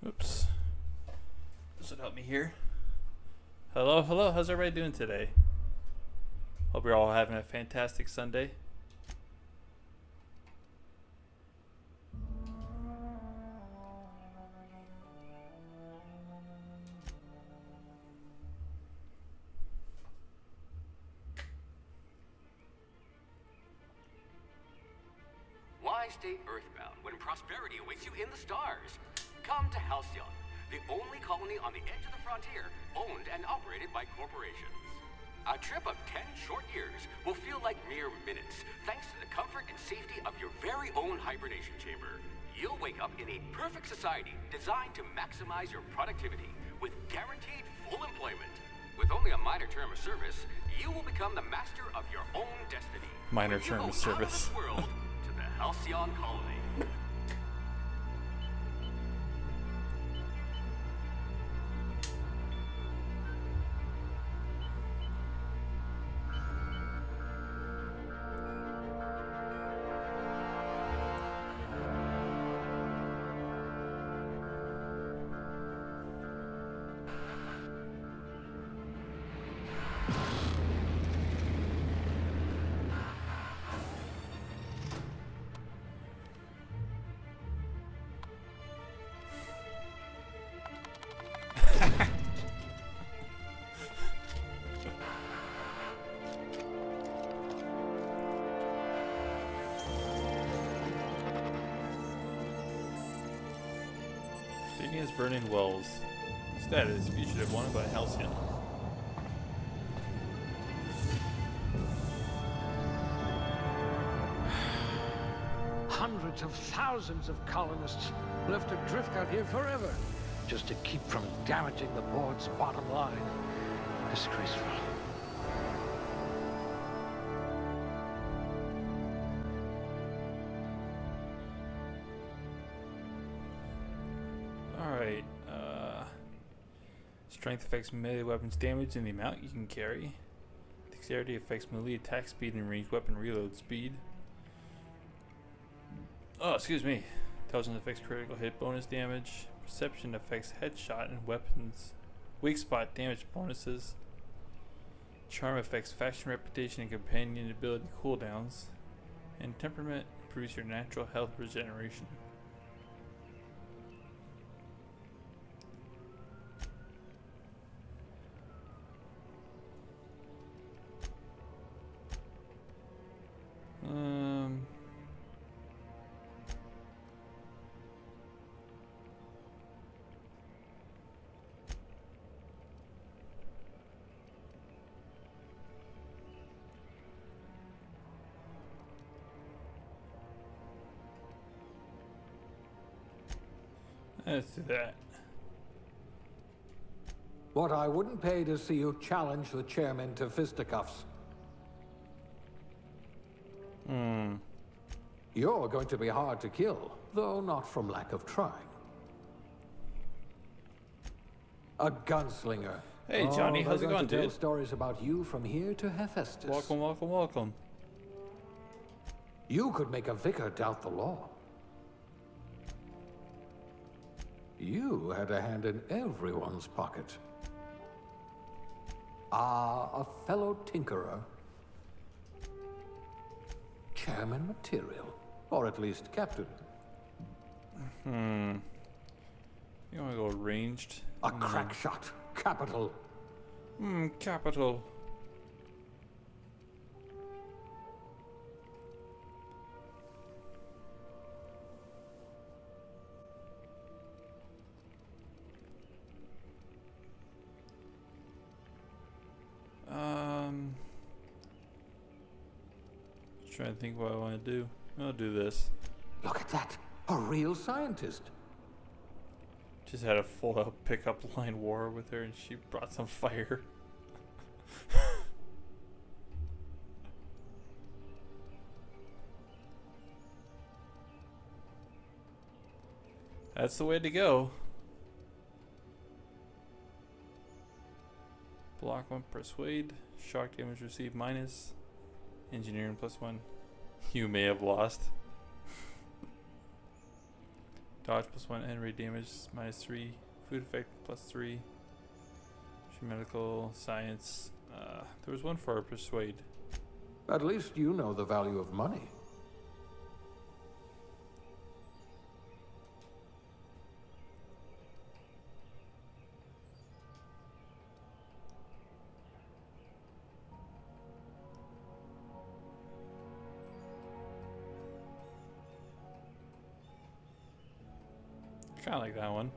Oops. This would help me here. Hello, hello. How's everybody doing today? Hope you're all having a fantastic Sunday. Why stay earthbound when prosperity awaits you in the stars? Come to Halcyon, the only colony on the edge of the frontier, owned and operated by corporations. A trip of 10 short years will feel like mere minutes, thanks to the comfort and safety of your very own hibernation chamber. You'll wake up in a perfect society designed to maximize your productivity with guaranteed full employment. With only a minor term of service, you will become the master of your own destiny. Minor When you term go of out service. this world to the Halcyon colony. Phineas Vernon Wells. Status: Fugitive wanted by Halcyon. Hundreds of thousands of colonists left adrift out here forever, just to keep from damaging the board's bottom line. Disgraceful. Alright, strength affects melee weapons damage and the amount you can carry. Dexterity affects melee attack speed and ranged weapon reload speed. Oh, excuse me. Intelligence affects critical hit bonus damage. Perception affects headshot and weapons weak spot damage bonuses. Charm affects faction reputation and companion ability cooldowns. And temperament improves your natural health regeneration. Let's do that. What I wouldn't pay to see you challenge the chairman to fisticuffs. You're going to be hard to kill, though not from lack of trying. A gunslinger. Hey Johnny, Oh, how's it they're going, to tell dude? stories about you from here to Hephaestus. Welcome, welcome, welcome. You could make a vicar doubt the law. You had a hand in everyone's pocket. Ah, a fellow tinkerer. Chairman material. Or at least captain. You want to go ranged? A crack shot. Capital. Capital. Trying to think what I want to do. I'll do this. Look at that. A real scientist. Just had a full-out pickup line war with her, and she brought some fire. That's the way to go. Block 1, persuade. Shock damage received minus. Engineering +1. You may have lost. Dodge +1 and rate damage -3. Food effect +3. Medical science. There was one for persuade. At least you know the value of money. Kind of like that one.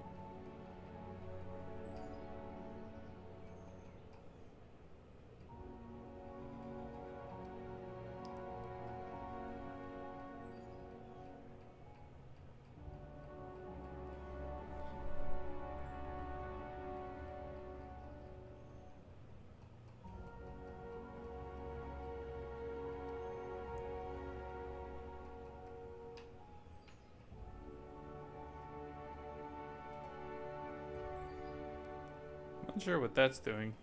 Not sure what that's doing.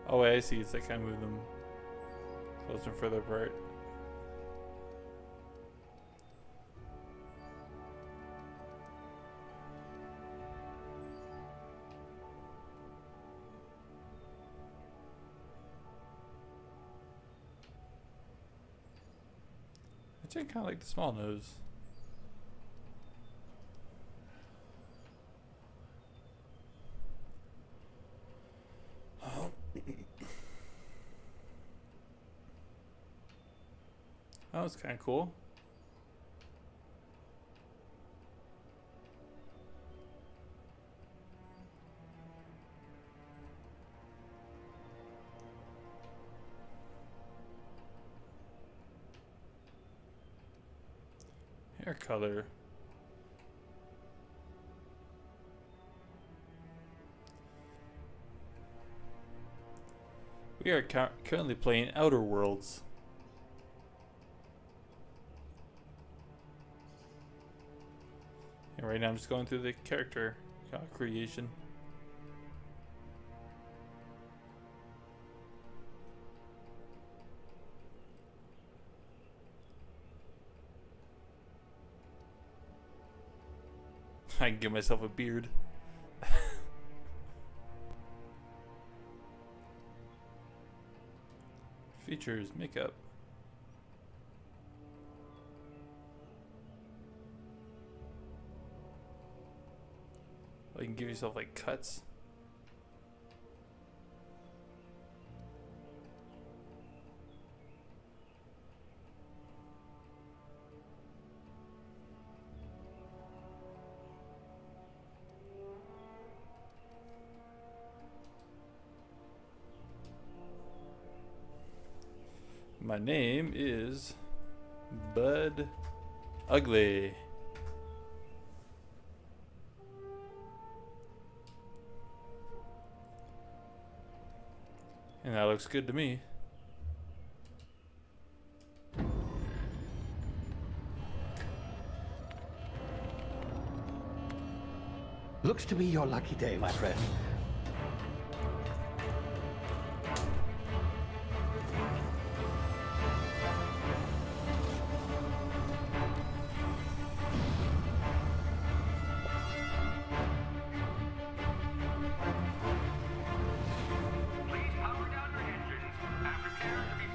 Oh, wait, I see. It's like I move them closer and further apart. Actually, kind of like the small nose. That was kind of cool. Hair color. We are currently playing Outer Worlds. And right now I'm just going through the character creation. I can give myself a beard. Features, makeup. You can give yourself like cuts. My name is Bud Ugly. And that looks good to me. Looks to be your lucky day, my friend.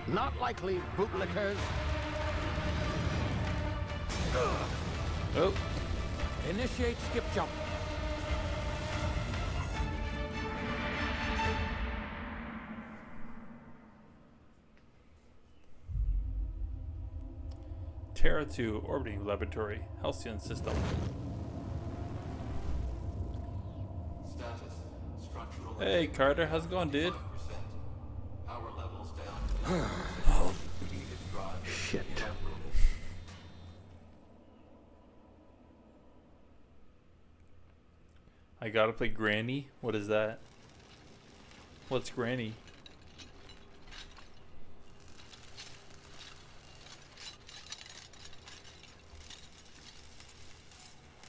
Not likely, bootlickers. Oh. Initiate skip jump. Terra 2 orbiting laboratory, Halcyon system. Status. Structural. Hey Carter, how's it going, dude? Power levels down. Shit. I gotta play Granny? What is that? What's Granny?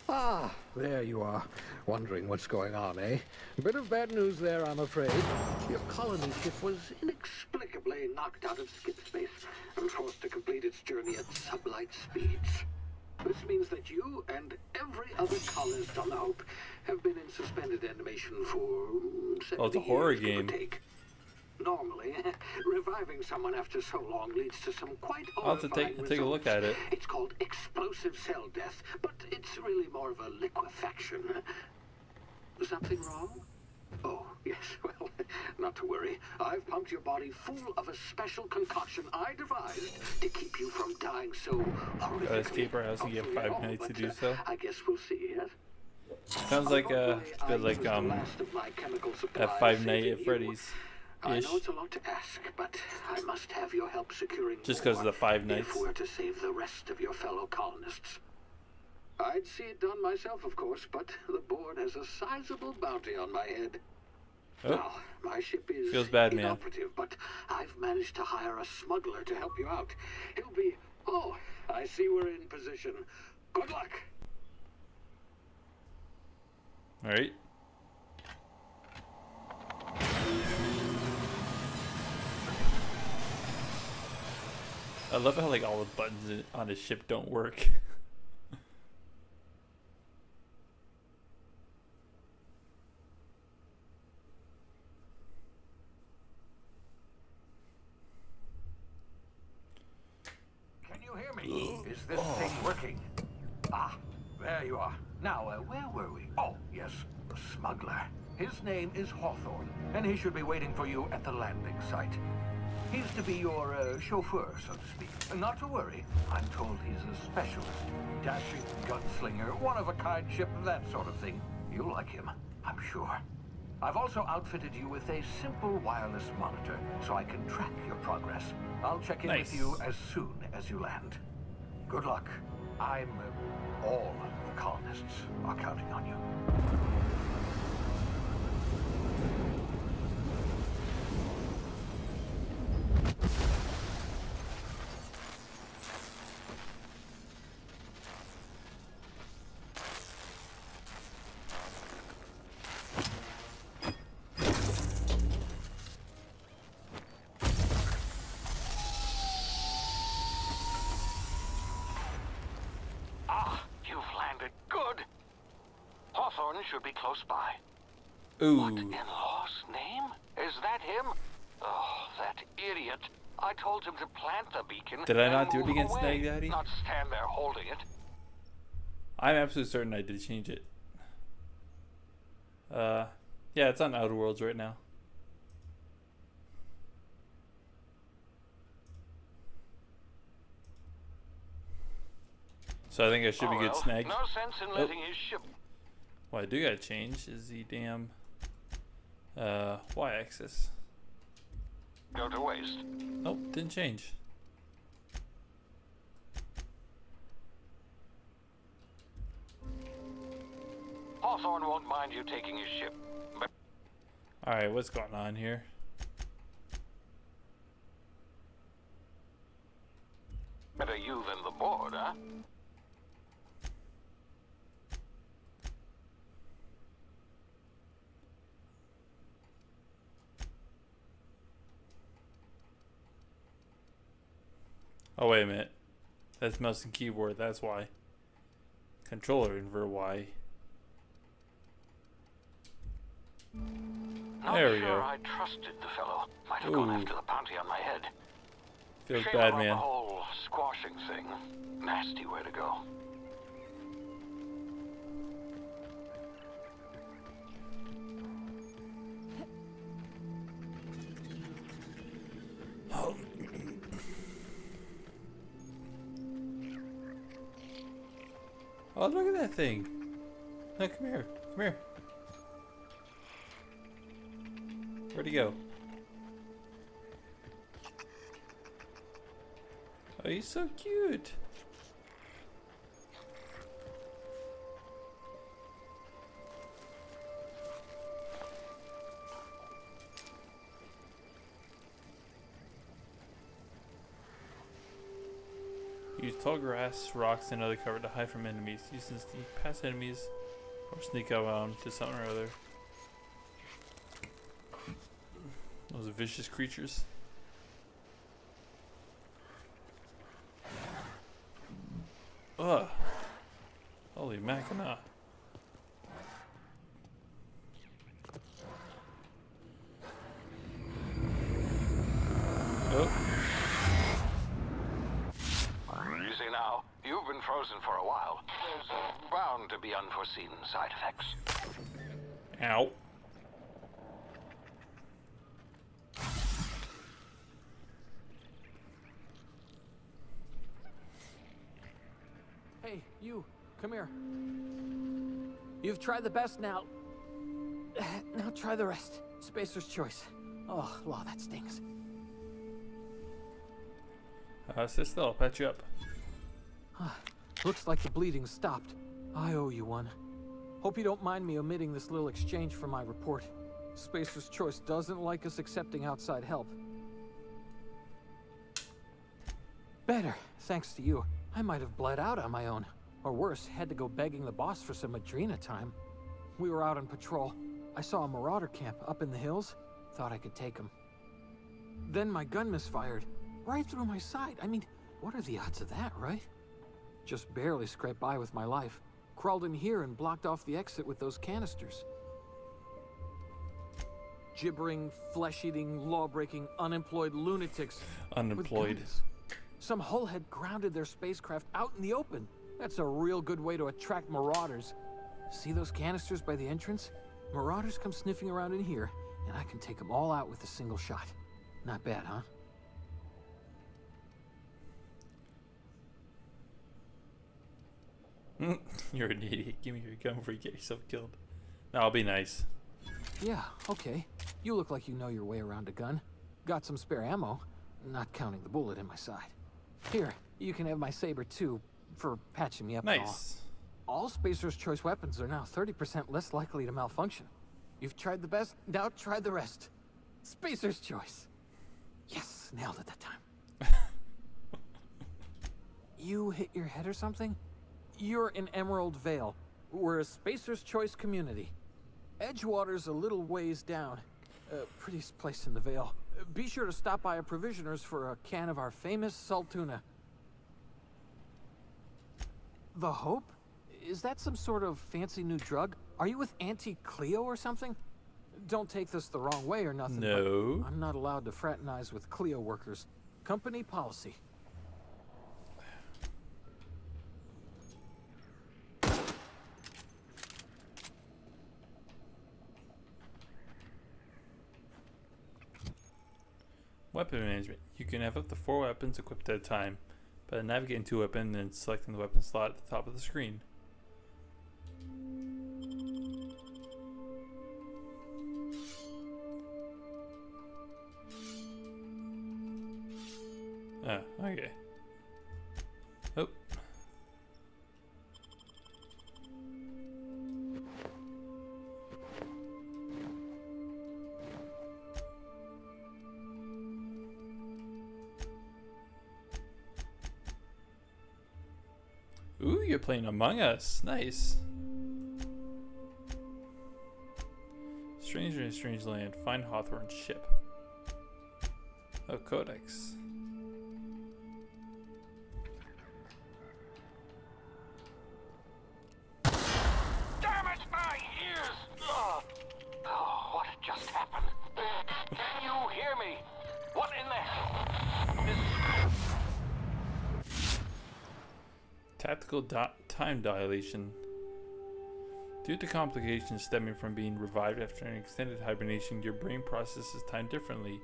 Ah, there you are. Wondering what's going on, eh? Bit of bad news there, I'm afraid. Your colony ship was inexplicably knocked out of skip space and forced to complete its journey at sublight speeds. This means that you and every other colonist on the Hope have been in suspended animation for 70 Oh, it's a horror years, give or game. take. Normally, reviving someone after so long leads to some quite I'll have to horrifying take a look at it. It's called explosive cell death, but it's really more of a liquefaction. Something wrong? Oh, yes, well, not to worry. I've pumped your body full of a special concoction I devised to keep you from dying so horrifically. Escape our house and get Hopefully 5 all, nights to but, do so. I guess we'll see, yes? Sounds like a bit like that Five Nights at Freddy's I ish. know it's a lot to ask, but I must have your help securing Just 'cause of the more Five Nights. if we're to save the rest of your fellow colonists. I'd see it done myself, of course, but the board has a sizable bounty on my head. Oh, Now, my ship is feels bad, man. inoperative, but I've managed to hire a smuggler to help you out. He'll be... Oh, I see we're in position. Good luck. all right. I love how like all the buttons on the ship don't work. Can you hear me? Is this thing working? Ah, there you are. Now, where were we? Oh, yes, the smuggler. His name is Hawthorne, and he should be waiting for you at the landing site. He's to be your chauffeur, so to speak. Not to worry. I'm told he's a specialist. Dashing gunslinger, one-of-a-kind ship, that sort of thing. You'll like him, I'm sure. I've also outfitted you with a simple wireless monitor, so I can track your progress. I'll check in Nice. with you as soon as you land. Good luck. All the colonists are counting on you. You've landed good. Hawthorne should be close by. What in Ooh, law's name? Is that him? Oh, that idiot. I told him to plant the beacon. Did I and not do it move against away, Snag Daddy? Not stand there holding it. I'm absolutely certain I did change it. Yeah, it's on Outer Worlds right now. So I think I should be good well, snagged. No sense in letting his ship. What I do gotta change is the damn y-axis. Go to waste. Nope, didn't change. Hawthorne won't mind you taking his ship, but Alright, what's going on here? better you than the board, huh? Oh wait a minute. That's mouse and keyboard, that's why. Controller invert Y. Not There we sure go. I trusted the fellow. Might have gone Ooh. after the bounty on my head. Feels Shame bad, about man. The whole squashing thing. Nasty way to go. Oh, look at that thing. No, come here. Come here. Where'd he go? Oh, he's so cute. Use tall grass, rocks, and other cover to hide from enemies. Use to sneak past enemies or sneak around to something or other. Those vicious creatures. Ugh. now. You've been frozen for a while. There's bound to be unforeseen side effects. Ow. Hey, you, come here. You've tried the best now. Now try the rest. Spacer's choice. Oh, law, that stings. Sit still, I'll patch you up. Looks like the bleeding stopped. I owe you one. Hope you don't mind me omitting this little exchange from my report. Spacer's choice doesn't like us accepting outside help. Better, thanks to you. I might have bled out on my own. Or worse, had to go begging the boss for some Adrena time. We were out on patrol. I saw a marauder camp up in the hills. Thought I could take him. Then my gun misfired. Right through my side. I mean, what are the odds of that, right? Just barely scraped by with my life. Crawled in here and blocked off the exit with those canisters. Gibbering, flesh-eating, law-breaking, unemployed lunatics. Unemployed. With guns. Some hullhead grounded their spacecraft out in the open. That's a real good way to attract marauders. See those canisters by the entrance? Marauders come sniffing around in here, and I can take them all out with a single shot. Not bad, huh? You're an idiot. Give me your gun before you get yourself killed. No, I'll be nice. Yeah, okay. You look like you know your way around a gun. Got some spare ammo, not counting the bullet in my side. Here, you can have my saber too, for patching me up and all. Nice. All Spacer's Choice weapons are now 30% less likely to malfunction. You've tried the best, now try the rest. Spacer's Choice. Yes, nailed it that time. You hit your head or something? You're in Emerald Vale. We're a Spacer's Choice community. Edgewater's a little ways down. Prettiest place in the Vale. Be sure to stop by a provisioner's for a can of our famous salt tuna. The Hope? Is that some sort of fancy new drug? Are you with Auntie Cleo or something? Don't take this the wrong way or nothing. No. I'm not allowed to fraternize with Cleo workers. Company policy. Weapon management. You can have up to 4 weapons equipped at a time, but navigating to a weapon and then selecting the weapon slot at the top of the screen. Ah, okay. Oh. Ooh, you're playing Among Us. Nice. Stranger in a Strange Land. Find Hawthorne's ship. Oh, Codex. Damn it, my ears! Oh, what just happened? Can you hear me? What in the Tactical time dilation. Due to complications stemming from being revived after an extended hibernation, your brain processes time differently.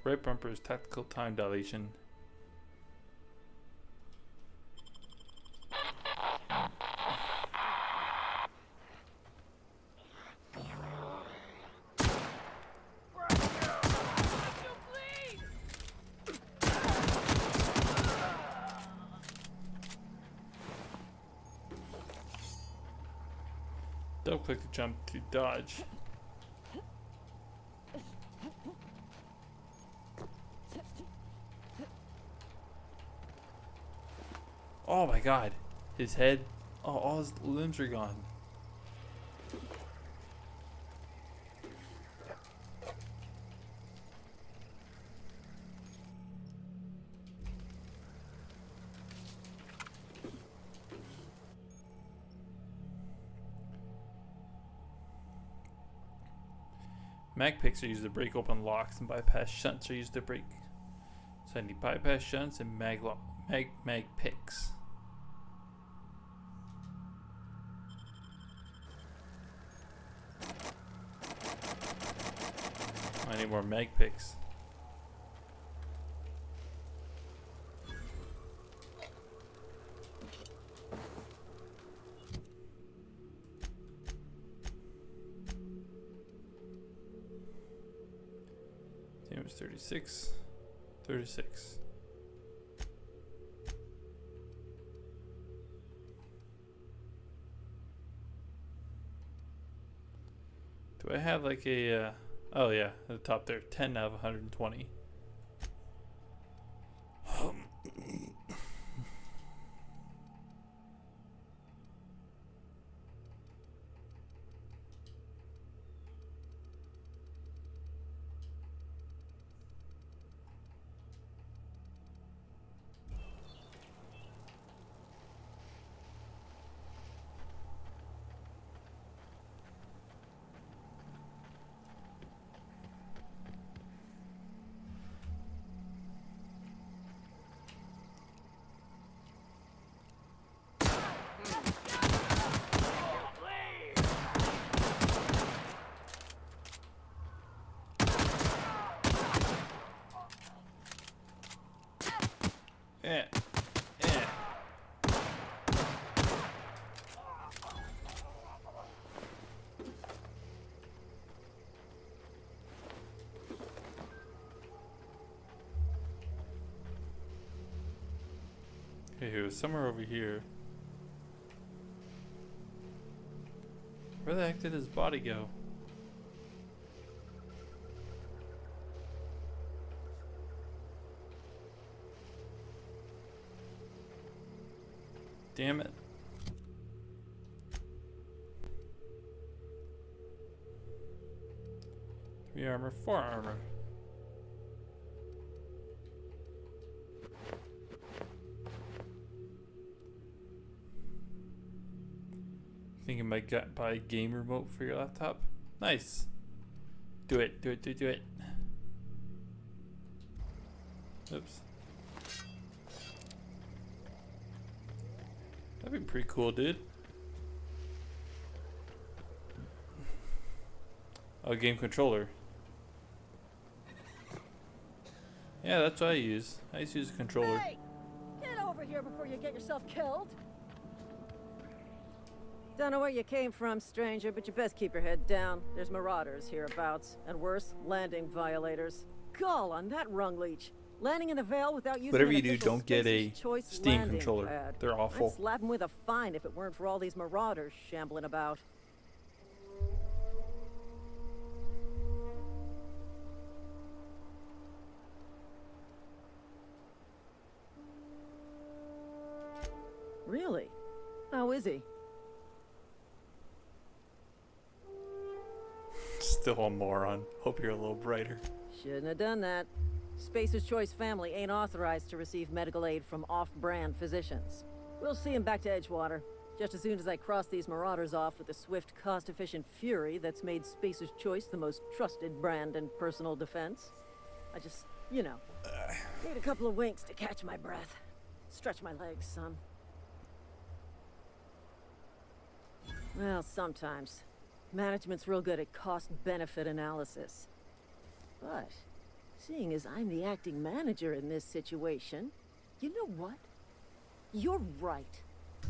Right bumper is tactical time dilation. Double click to jump to dodge. Oh my god. His head. Oh, all his limbs are gone. Mag picks are used to break open locks, and bypass shunts are used to break So I need bypass shunts and mag picks. I need more mag picks. Damage 36. 36. Do I have like a oh yeah, at the top there, 10 out of 120. Yeah. Yeah. Okay, he was somewhere over here. Where the heck did his body go? Damn it. Three armor, 4 armor. Thinking I might buy a game remote for your laptop. Nice. Do it, do it, do it, do it. Oops. That'd be pretty cool, dude. Oh, game controller. Yeah, that's what I use. I used to use a controller. Hey! Get over here before you get yourself killed! Don't know where you came from, stranger, but you best keep your head down. There's marauders hereabouts, and worse, landing violators. Gall on that rung leech. Landing in the Vale without using Whatever an you do, official don't get a Spacer's Choice Steam landing controller. pad. They're awful. I'd slap him with a fine if it weren't for all these marauders shambling about. Really? How is he? Still a moron. Hope you're a little brighter. Shouldn't have done that. Spacer's Choice family ain't authorized to receive medical aid from off-brand physicians. We'll see him back to Edgewater, just as soon as I cross these marauders off with the swift, cost-efficient fury that's made Spacer's Choice the most trusted brand in personal defense. I just, you know, need a couple of winks to catch my breath. Stretch my legs, son. Well, sometimes. Management's real good at cost-benefit analysis. But, seeing as I'm the acting manager in this situation, you know what? You're right.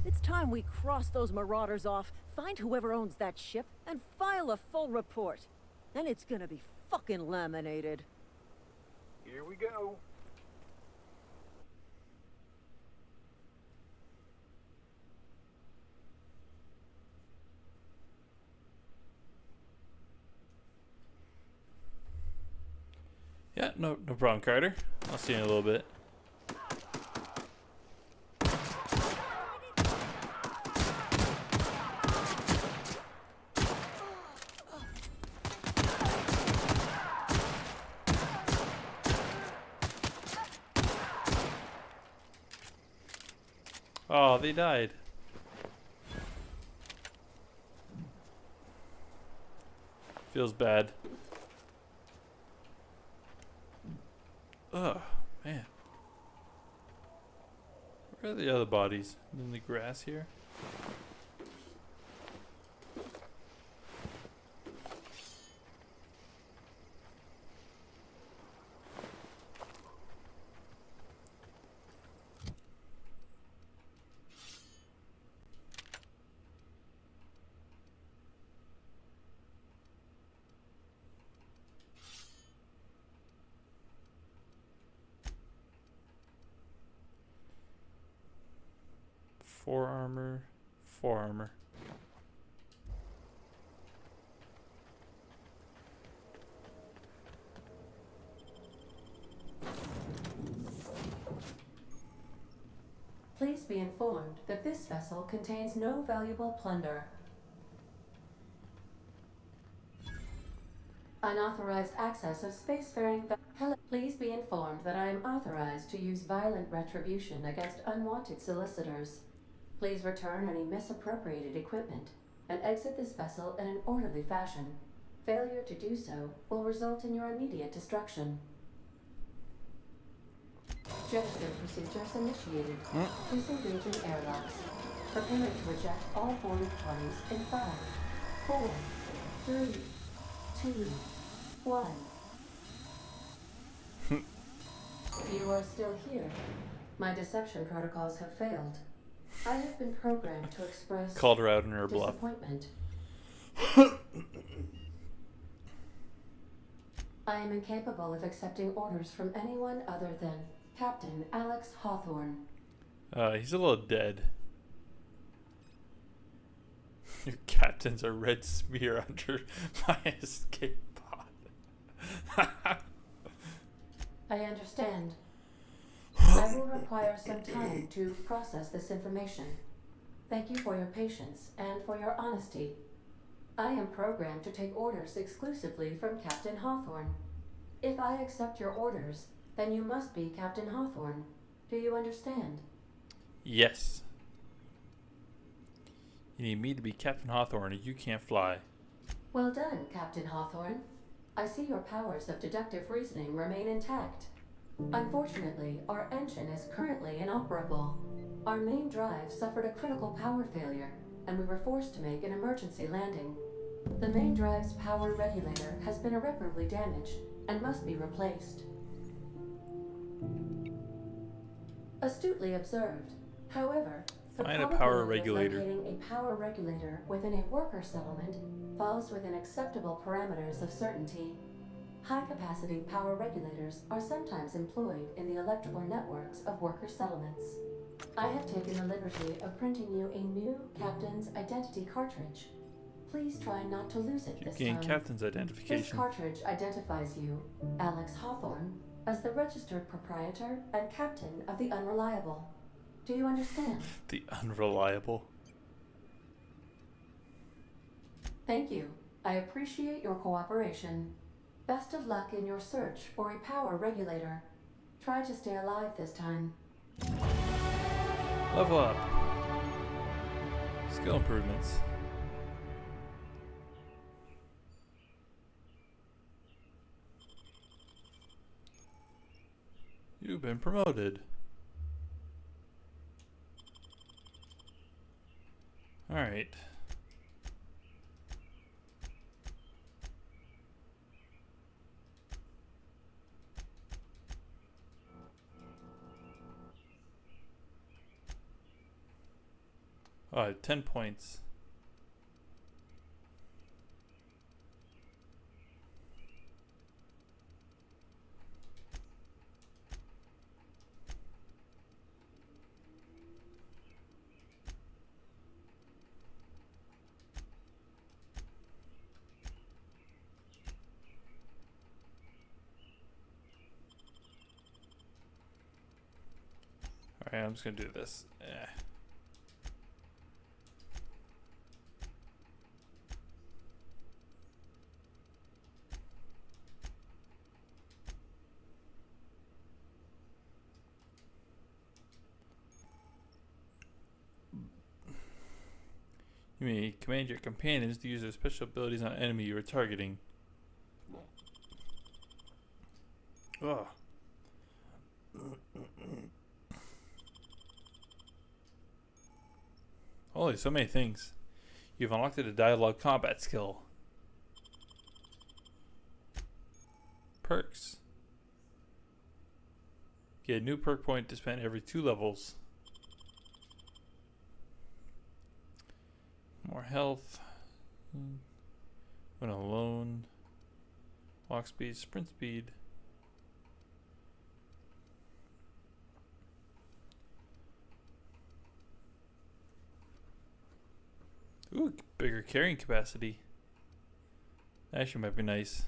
It's time we cross those marauders off, find whoever owns that ship, and file a full report. Then it's gonna be fucking laminated. Here we go. Yeah, no problem, Carter. I'll see you in a little bit. Oh, they died. Feels bad. Oh, man. Where are the other bodies? In the grass here? Four armor. Please be informed that this vessel contains no valuable plunder. Unauthorized access of spacefaring Hello. Please be informed that I am authorized to use violent retribution against unwanted solicitors. Please return any misappropriated equipment and exit this vessel in an orderly fashion. Failure to do so will result in your immediate destruction. Jettison procedures initiated. Disengaging airlocks. Preparing to eject all boarded parties in 5, 4, 3, 2, 1. You are still here. My deception protocols have failed. I have been programmed to express Called her out in her bluff. disappointment. I am incapable of accepting orders from anyone other than Captain Alex Hawthorne. He's a little dead. Your captain's a red smear under my escape pod. I understand. I will require some time to process this information. Thank you for your patience and for your honesty. I am programmed to take orders exclusively from Captain Hawthorne. If I accept your orders, then you must be Captain Hawthorne. Do you understand? Yes. You need me to be Captain Hawthorne or you can't fly. Well done, Captain Hawthorne. I see your powers of deductive reasoning remain intact. Unfortunately, our engine is currently inoperable. Our main drive suffered a critical power failure, and we were forced to make an emergency landing. The main drive's power regulator has been irreparably damaged and must be replaced. Astutely observed. However, the Find a probability power of regulator. locating a power regulator within a worker settlement falls within acceptable parameters of certainty. High-capacity power regulators are sometimes employed in the electrical networks of worker settlements. I have taken the liberty of printing you a new captain's identity cartridge. Please try not to lose it You this gain time. captain's This identification. cartridge identifies you, Alex Hawthorne, as the registered proprietor and captain of the Unreliable. Do you understand? The unreliable. Thank you. I appreciate your cooperation. Best of luck in your search for a power regulator. Try to stay alive this time. Level up. Skill improvements. You've been promoted. Alright. Oh, I have 10 points. Alright, I'm just gonna do this. You may command your companions to use their special abilities on an enemy you are targeting. Ugh. Holy, so many things. You've unlocked a dialogue combat skill. Perks. Get a new perk point to spend every 2 levels. More health. When alone. Walk speed, sprint speed. Ooh, bigger carrying capacity. That actually might be nice.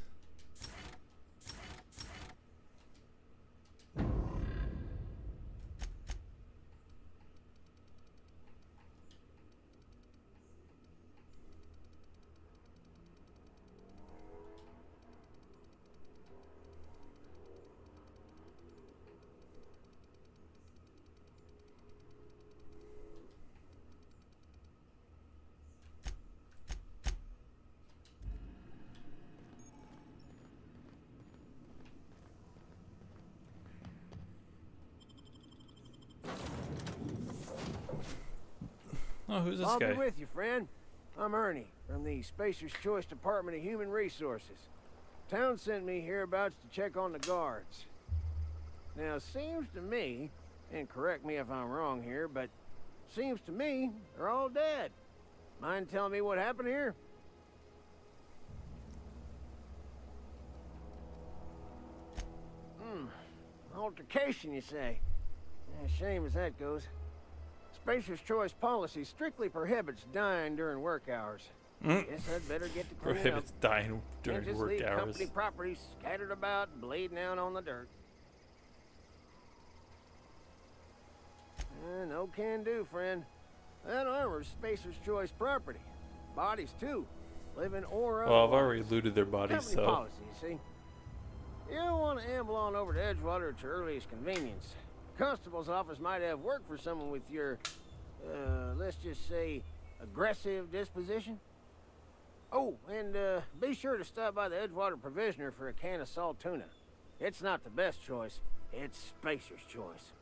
Oh, who's this I'll guy? be with you, friend. I'm Ernie from the Spacer's Choice Department of Human Resources. Town sent me hereabouts to check on the guards. Now, it seems to me, and correct me if I'm wrong here, but seems to me they're all dead. Mind telling me what happened here? Altercation, you say? Shame as that goes. Spacer's Choice policy strictly prohibits dying during work hours. Guess I'd better get to cleaning Prohibits up. dying Can't during just work leave hours. company property scattered about, bleeding out on the dirt. No can do, friend. That armor's Spacer's Choice property. Bodies, too. Living or Well, I've otherwise. already looted their bodies, Company so. policy, you see. You don't want to amble on over to Edgewater at your earliest convenience. Constable's office might have work for someone with your, let's just say, aggressive disposition. Oh, and be sure to stop by the Edgewater Provisioner for a can of salt tuna. It's not the best choice. It's Spacer's Choice.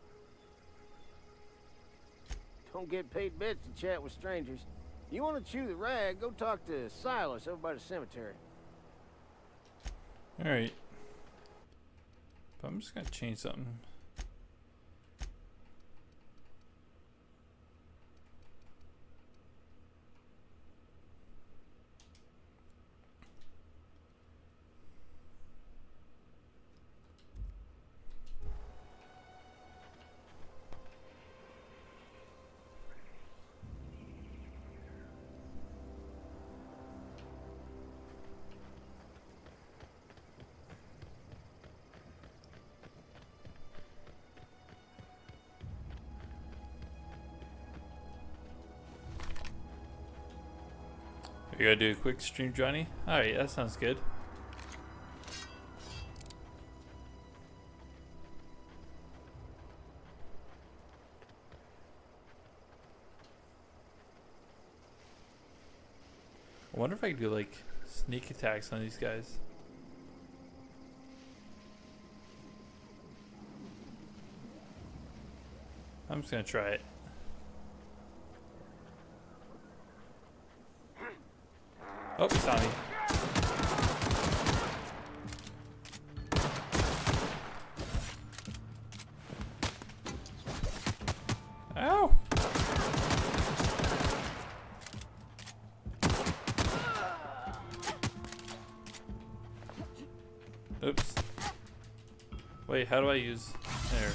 Don't get paid bits to chat with strangers. You want to chew the rag, go talk to Silas over by the cemetery. Alright. But I'm just gonna change something. We gotta do a quick stream, Johnny? Alright, that sounds good. I wonder if I could do like sneak attacks on these guys. I'm just gonna try it. Oh, he saw me. Ow! Oops. Wait, how do I use... There.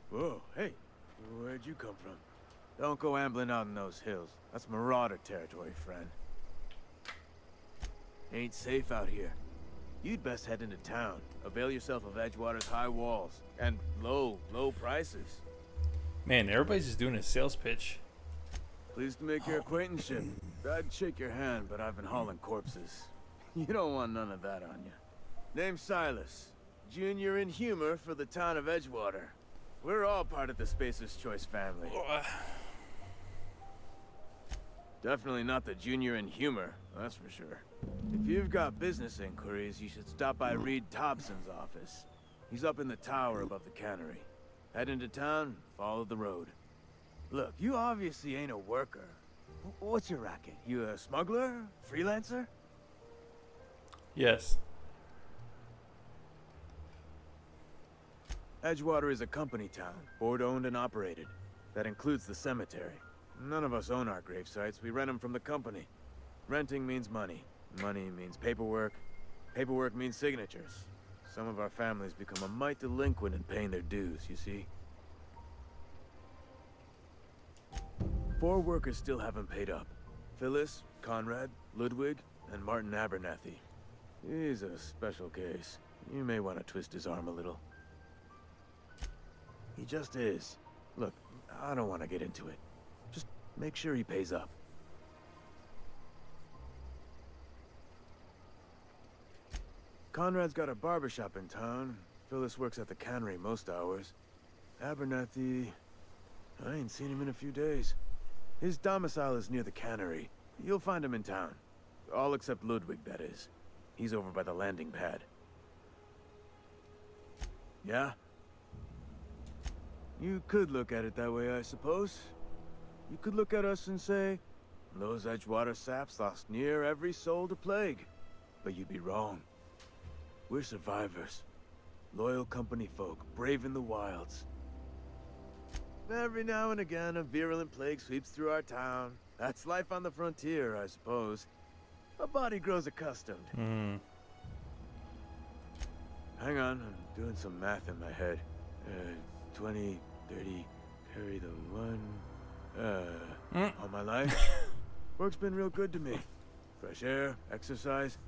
Whoa, hey, where'd you come from? Don't go ambling out in those hills. That's marauder territory, friend. Ain't safe out here. You'd best head into town. Avail yourself of Edgewater's high walls and low prices. Man, everybody's just doing a sales pitch. Pleased to make your acquaintanceship. I'd shake your hand, but I've been hauling corpses. You don't want none of that on you. Name's Silas. Junior in humor for the town of Edgewater. We're all part of the Spacer's Choice family. Definitely not the junior in humor, that's for sure. If you've got business inquiries, you should stop by Reed Thompson's office. He's up in the tower above the cannery. Head into town, follow the road. Look, you obviously ain't a worker. What's your racket? You a smuggler? Freelancer? Yes. Edgewater is a company town, board-owned and operated. That includes the cemetery. None of us own our grave sites, we rent them from the company. Renting means money. Money means paperwork. Paperwork means signatures. Some of our families become a mite delinquent in paying their dues, you see? 4 workers still haven't paid up. Phyllis, Conrad, Ludwig, and Martin Abernathy. He's a special case. You may want to twist his arm a little. He just is. Look, I don't want to get into it. Just make sure he pays up. Conrad's got a barbershop in town. Phyllis works at the cannery most hours. Abernathy... I ain't seen him in a few days. His domicile is near the cannery. You'll find him in town. All except Ludwig, that is. He's over by the landing pad. Yeah? You could look at it that way, I suppose. You could look at us and say, those Edgewater saps lost near every soul to plague. But you'd be wrong. We're survivors. Loyal company folk, brave in the wilds. Every now and again, a virulent plague sweeps through our town. That's life on the frontier, I suppose. A body grows accustomed. Hang on, I'm doing some math in my head. 20, 30, carry the 1. All my life. Work's been real good to me. Fresh air, exercise.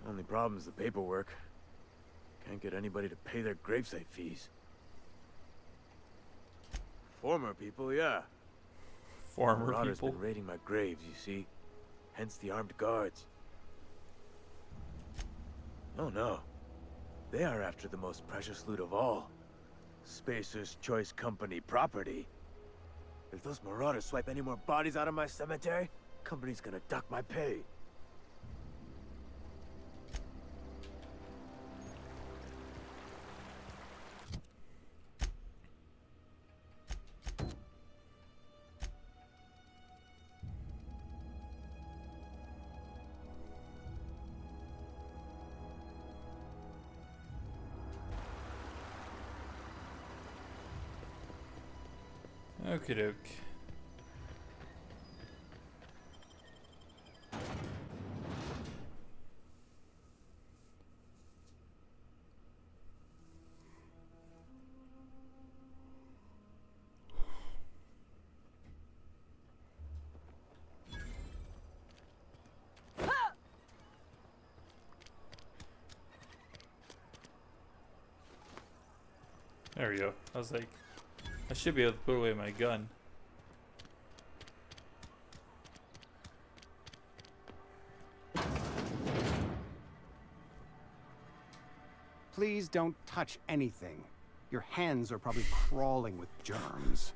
Only problem's the paperwork. Can't get anybody to pay their gravesite fees. Former people, yeah. Former Marauders people? been raiding my graves, you see. Hence the armed guards. Oh no. They are after the most precious loot of all. Spacer's Choice Company property. If those marauders swipe any more bodies out of my cemetery, company's gonna duck my pay. Okie doke. There we go. I was like, I should be able to put away my gun. Please don't touch anything. Your hands are probably crawling with germs.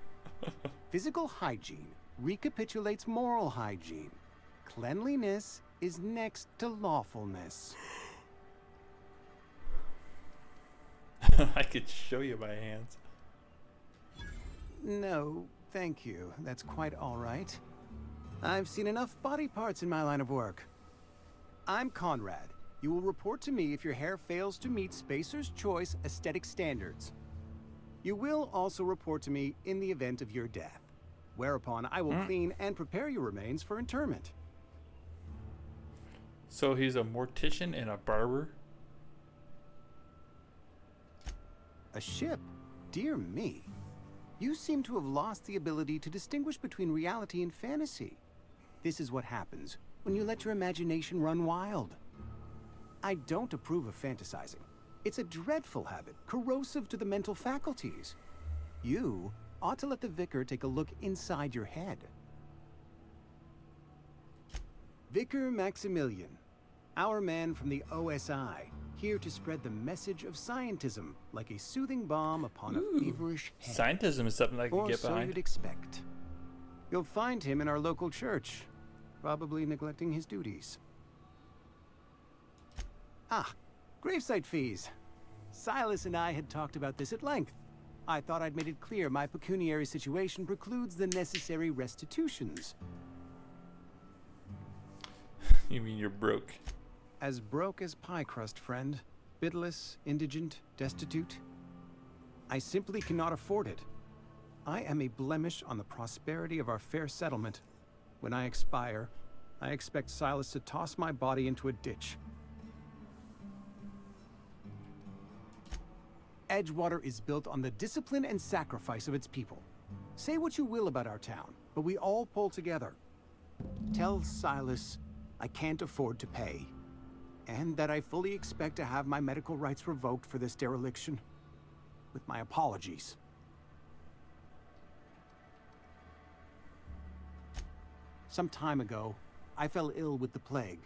Physical hygiene recapitulates moral hygiene. Cleanliness is next to lawfulness. I could show you my hands. No, thank you. That's quite all right. I've seen enough body parts in my line of work. I'm Conrad. You will report to me if your hair fails to meet Spacer's Choice aesthetic standards. You will also report to me in the event of your death, whereupon I will clean and prepare your remains for interment. So he's a mortician and a barber? A ship? Dear me. You seem to have lost the ability to distinguish between reality and fantasy. This is what happens when you let your imagination run wild. I don't approve of fantasizing. It's a dreadful habit, corrosive to the mental faculties. You ought to let the vicar take a look inside your head. Vicar Maximilian, our man from the OSI, here to spread the message of scientism like a soothing balm upon a feverish head. Scientism is something I can Or get so behind. you'd expect. You'll find him in our local church, probably neglecting his duties. Ah, gravesite fees. Silas and I had talked about this at length. I thought I'd made it clear my pecuniary situation precludes the necessary restitutions. You mean you're broke? As broke as pie crust, friend. Bidless, indigent, destitute. I simply cannot afford it. I am a blemish on the prosperity of our fair settlement. When I expire, I expect Silas to toss my body into a ditch. Edgewater is built on the discipline and sacrifice of its people. Say what you will about our town, but we all pull together. Tell Silas I can't afford to pay, and that I fully expect to have my medical rights revoked for this dereliction. With my apologies. Some time ago, I fell ill with the plague.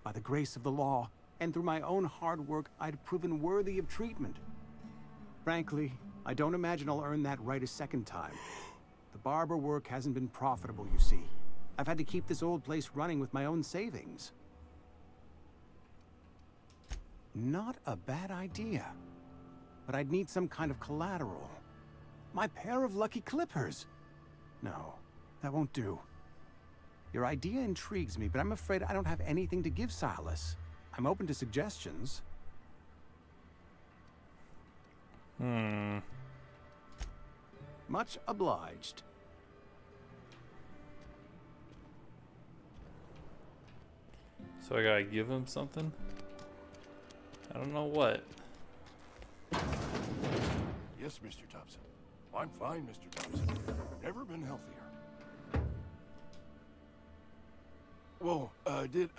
By the grace of the law, and through my own hard work, I'd proven worthy of treatment. Frankly, I don't imagine I'll earn that right a second time. The barber work hasn't been profitable, you see. I've had to keep this old place running with my own savings. Not a bad idea. But I'd need some kind of collateral. My pair of lucky clippers. No, that won't do. Your idea intrigues me, but I'm afraid I don't have anything to give Silas. I'm open to suggestions. Much obliged. So I gotta give him something? I don't know what. Yes, Mr. Thompson. I'm fine, Mr. Thompson. Never been healthier. Whoa, did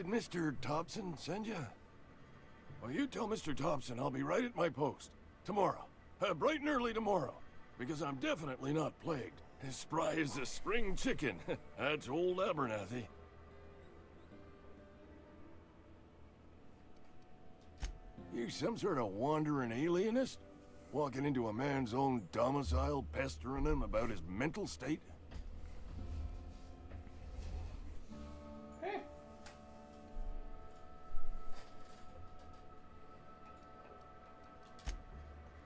Mr. Thompson send you? Well, you tell Mr. Thompson I'll be right at my post. Tomorrow. Bright and early tomorrow. Because I'm definitely not plagued. As spry as a spring chicken. That's old Abernathy. You some sort of wandering alienist? Walking into a man's own domicile, pestering him about his mental state?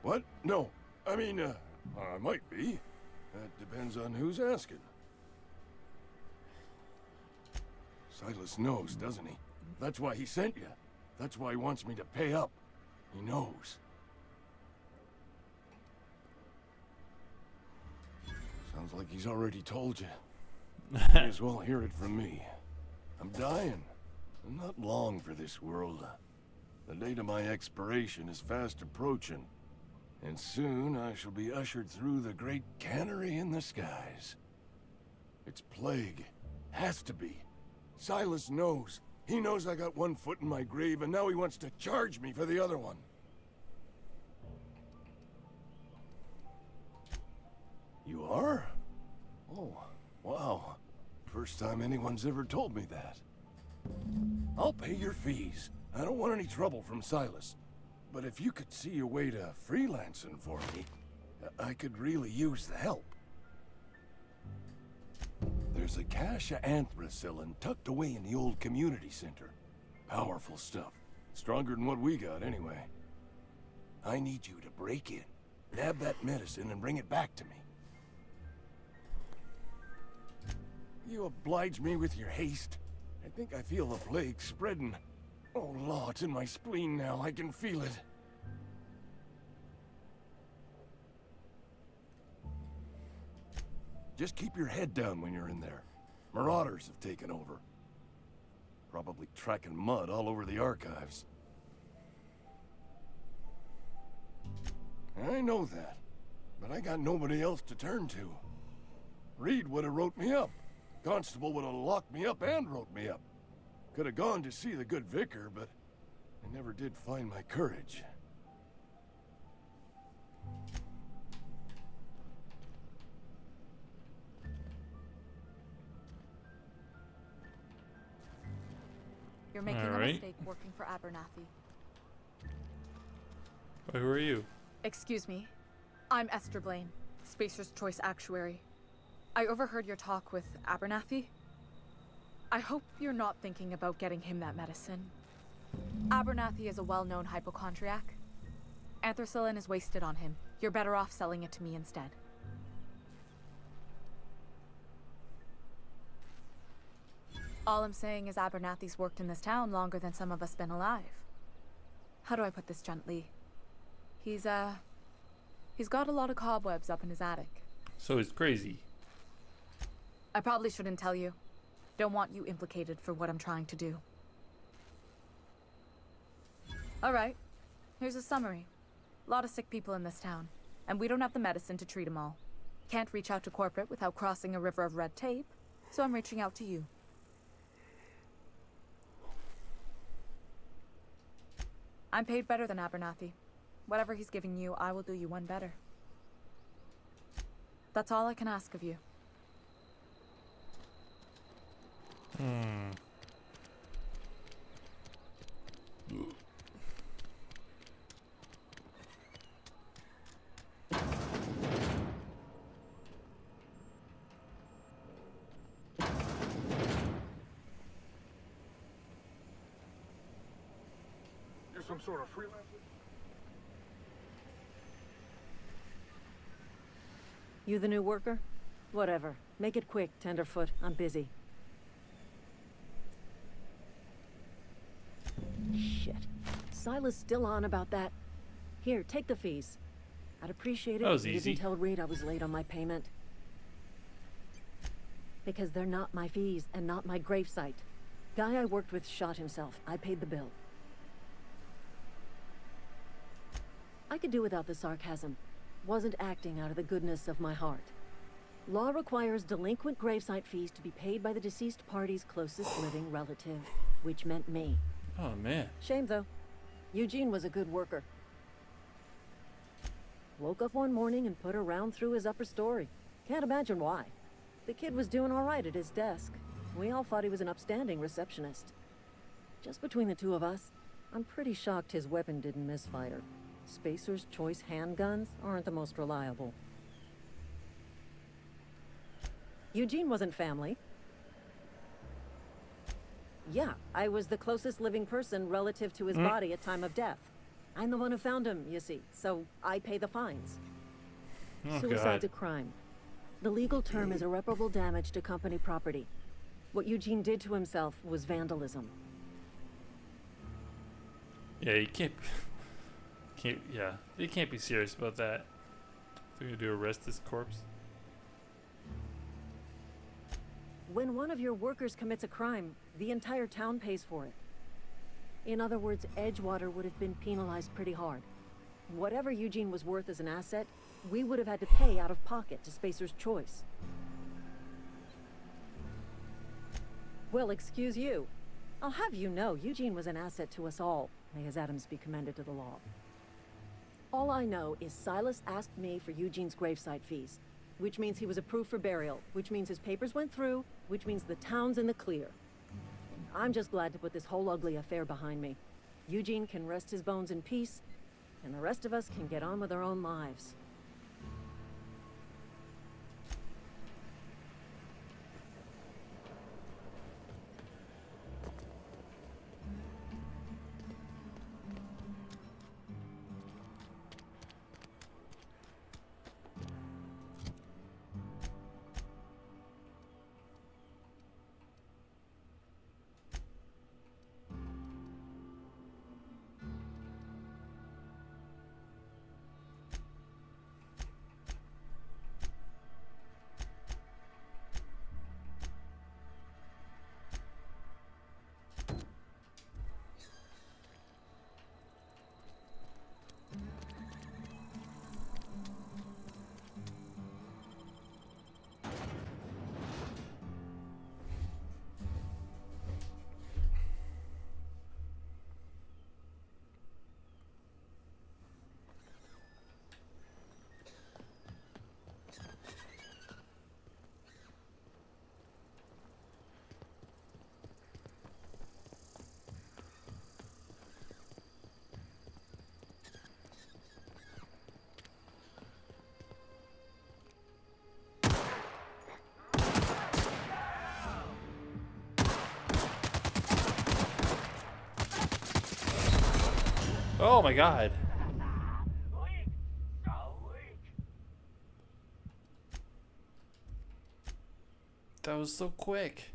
What? No. I mean, I might be. That depends on who's asking. Silas knows, doesn't he? That's why he sent you. That's why he wants me to pay up. He knows. Sounds like he's already told you. May as well hear it from me. I'm dying. I'm not long for this world. The date of my expiration is fast approaching. And soon I shall be ushered through the great cannery in the skies. It's plague. Has to be. Silas knows. He knows I got one foot in my grave, and now he wants to charge me for the other one. You are? Oh, wow. First time anyone's ever told me that. I'll pay your fees. I don't want any trouble from Silas. But if you could see a way to freelancing for me, I could really use the help. There's a cache of anthracillin tucked away in the old community center. Powerful stuff. Stronger than what we got, anyway. I need you to break in, nab that medicine, and bring it back to me. You oblige me with your haste. I think I feel the plague spreading. Oh, Law, it's in my spleen now. I can feel it. Just keep your head down when you're in there. Marauders have taken over. Probably tracking mud all over the archives. I know that, but I got nobody else to turn to. Reed would have wrote me up. Constable would have locked me up and wrote me up. Could have gone to see the good vicar, but I never did find my courage. You're making All a right. mistake working for Abernathy. Who are you? Excuse me. I'm Esther Blaine, Spacer's Choice Actuary. I overheard your talk with Abernathy. I hope you're not thinking about getting him that medicine. Abernathy is a well-known hypochondriac. Anthracillin is wasted on him. You're better off selling it to me instead. All I'm saying is Abernathy's worked in this town longer than some of us been alive. How do I put this gently? He's got a lot of cobwebs up in his attic. So he's crazy. I probably shouldn't tell you. Don't want you implicated for what I'm trying to do. Alright, here's a summary. A lot of sick people in this town, and we don't have the medicine to treat them all. Can't reach out to corporate without crossing a river of red tape, so I'm reaching out to you. I'm paid better than Abernathy. Whatever he's giving you, I will do you one better. That's all I can ask of you. You're some sort of freelancer? You the new worker? Whatever. Make it quick, Tenderfoot. I'm busy. Shit. Silas still on about that. Here, take the fees. I'd appreciate it That was if you easy. didn't tell Reed I was late on my payment. Because they're not my fees and not my gravesite. Guy I worked with shot himself. I paid the bill. I could do without the sarcasm. Wasn't acting out of the goodness of my heart. Law requires delinquent gravesite fees to be paid by the deceased party's closest living relative, which meant me. Oh man. Shame though. Eugene was a good worker. Woke up one morning and put a round through his upper story. Can't imagine why. The kid was doing all right at his desk. We all thought he was an upstanding receptionist. Just between the two of us, I'm pretty shocked his weapon didn't misfire. Spacer's Choice handguns aren't the most reliable. Eugene wasn't family. Yeah, I was the closest living person relative to his body at time of death. I'm the one who found him, you see, so I pay the fines. Oh, Suicide's a God. crime. The legal term is irreparable damage to company property. What Eugene did to himself was vandalism. Yeah, you can't. Yeah, you can't be serious about that. They're gonna do arrest this corpse. When one of your workers commits a crime, the entire town pays for it. In other words, Edgewater would have been penalized pretty hard. Whatever Eugene was worth as an asset, we would have had to pay out of pocket to Spacer's Choice. Well, excuse you. I'll have you know, Eugene was an asset to us all. May his atoms be commended to the law. All I know is Silas asked me for Eugene's gravesite fees, which means he was approved for burial, which means his papers went through, which means the town's in the clear. I'm just glad to put this whole ugly affair behind me. Eugene can rest his bones in peace, and the rest of us can get on with our own lives. Oh my god. That was so quick.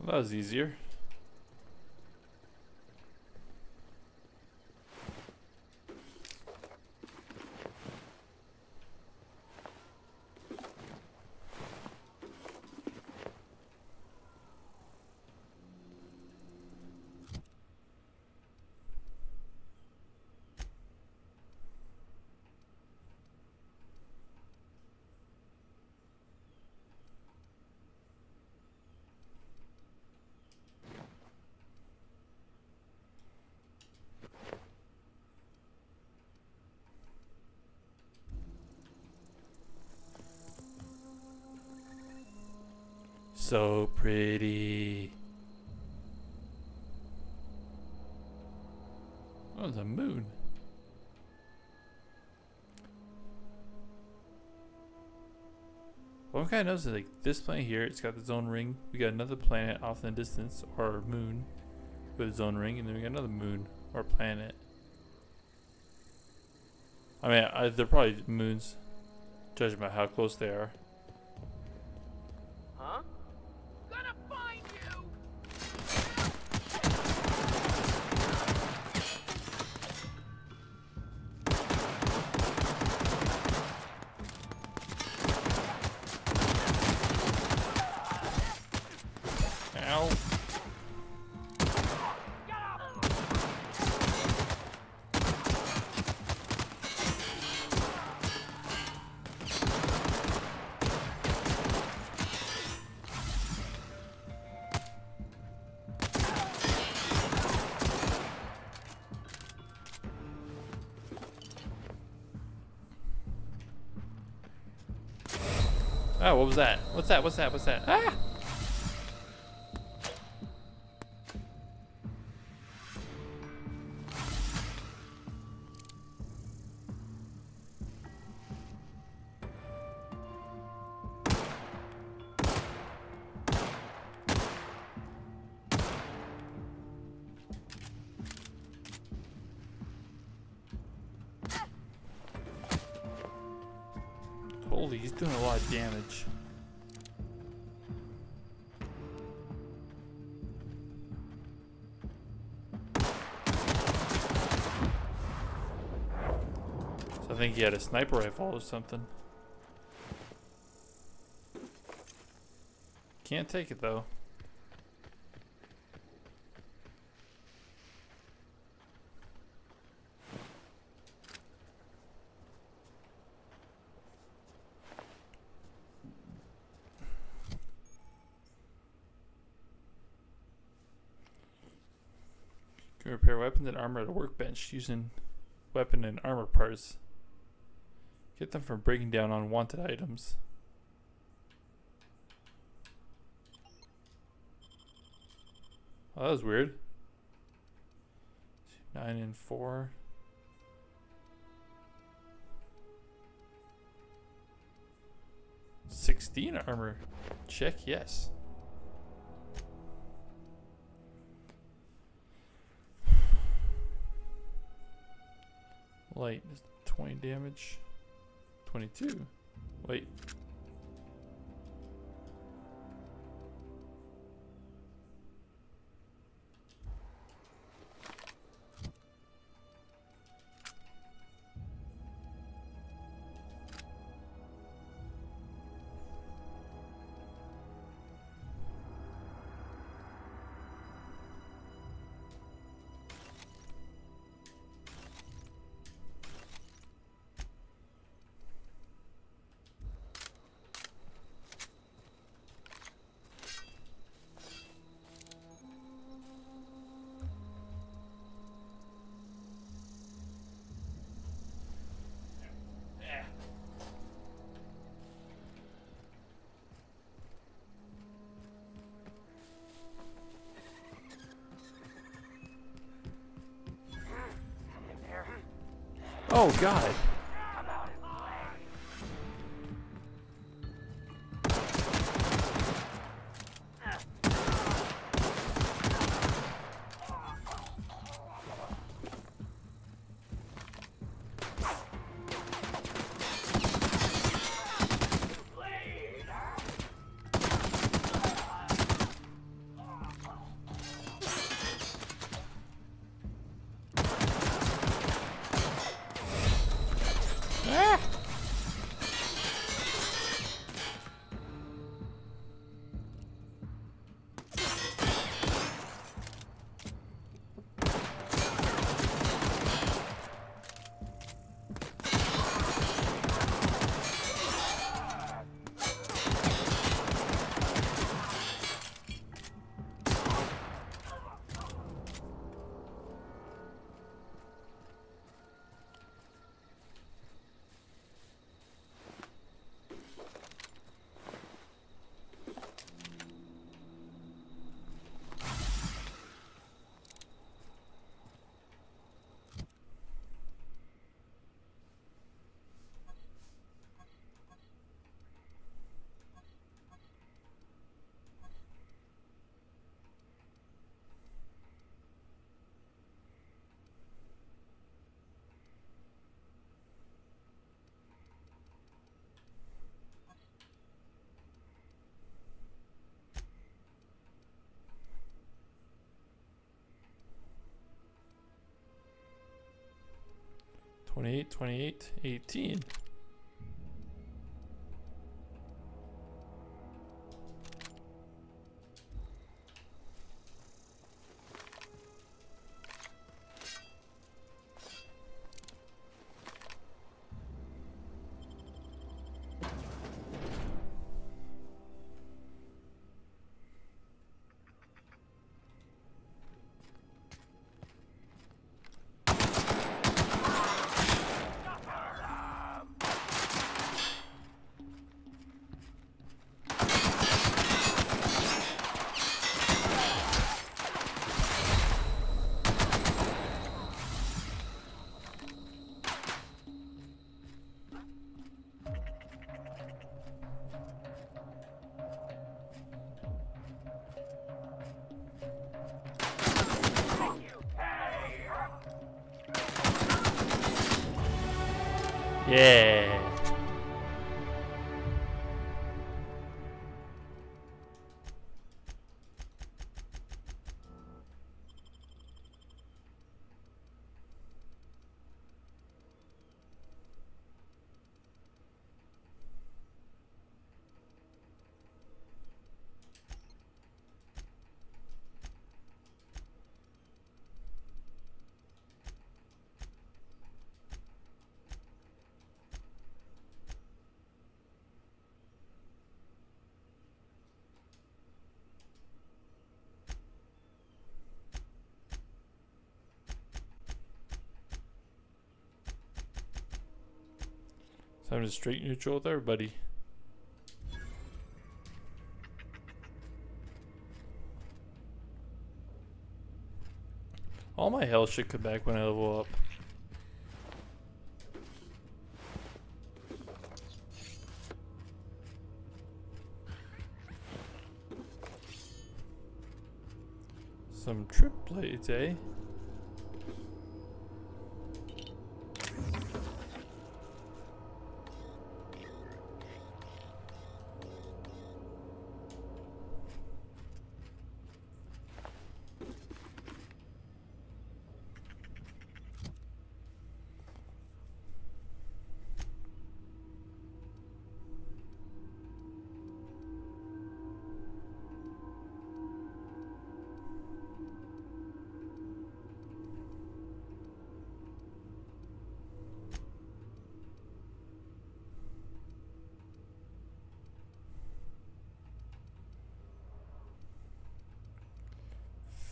That was easier. So pretty. Oh, it's a moon. Well, I'm kind of noticing like this planet here, it's got its own ring. We got another planet off in the distance, or moon, with its own ring, and then we got another moon or planet. I mean, they're probably moons, judging by how close they are. Huh? Ow. Oh, what was that? What's that? What's that? What's that? Ah! Holy, he's doing a lot of damage. So I think he had a sniper rifle or something. Can't take it though. Can repair weapons and armor at a workbench using weapon and armor parts. Get them from breaking down unwanted items. Oh, that was weird. 9 and 4. $16 armor. Check yes. Light is 20 damage. 22. Wait. Oh God. $28, $28, $18. Yeah. Time to straight neutral with everybody. All my health should come back when I level up. Some trip blades, eh?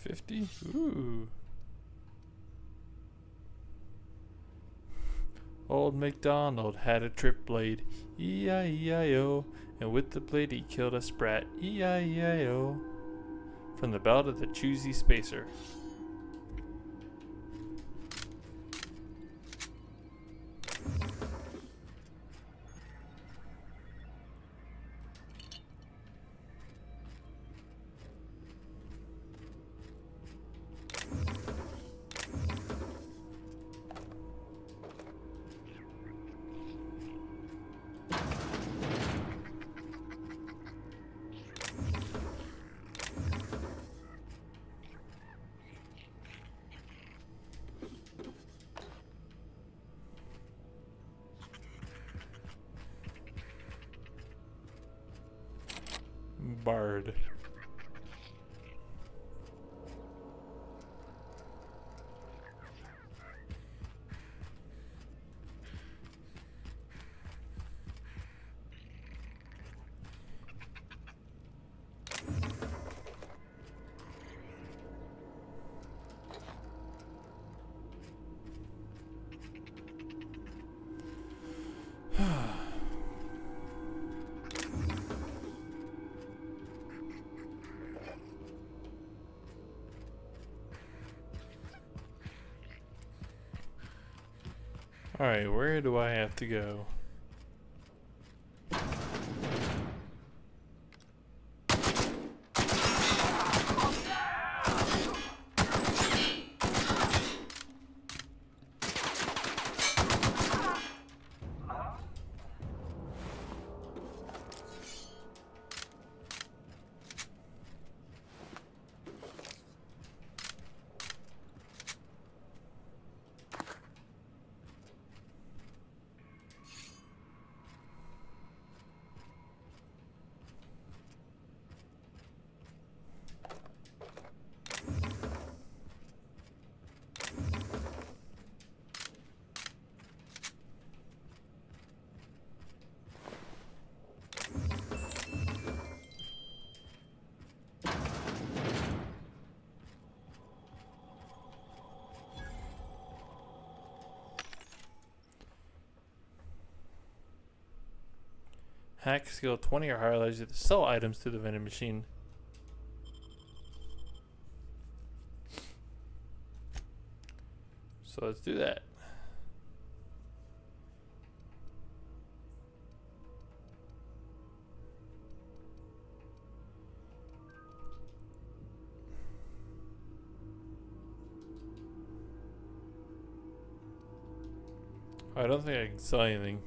$50? Ooh. Old MacDonald had a trip blade, E-I-E-I-O, and with the blade he killed a sprat, E-I-E-I-O. From the Ballad of the Choosy Spacer. Bard. Alright, where do I have to go? Hack skill 20 or higher allows you to sell items to the vending machine. So let's do that. I don't think I can sell anything.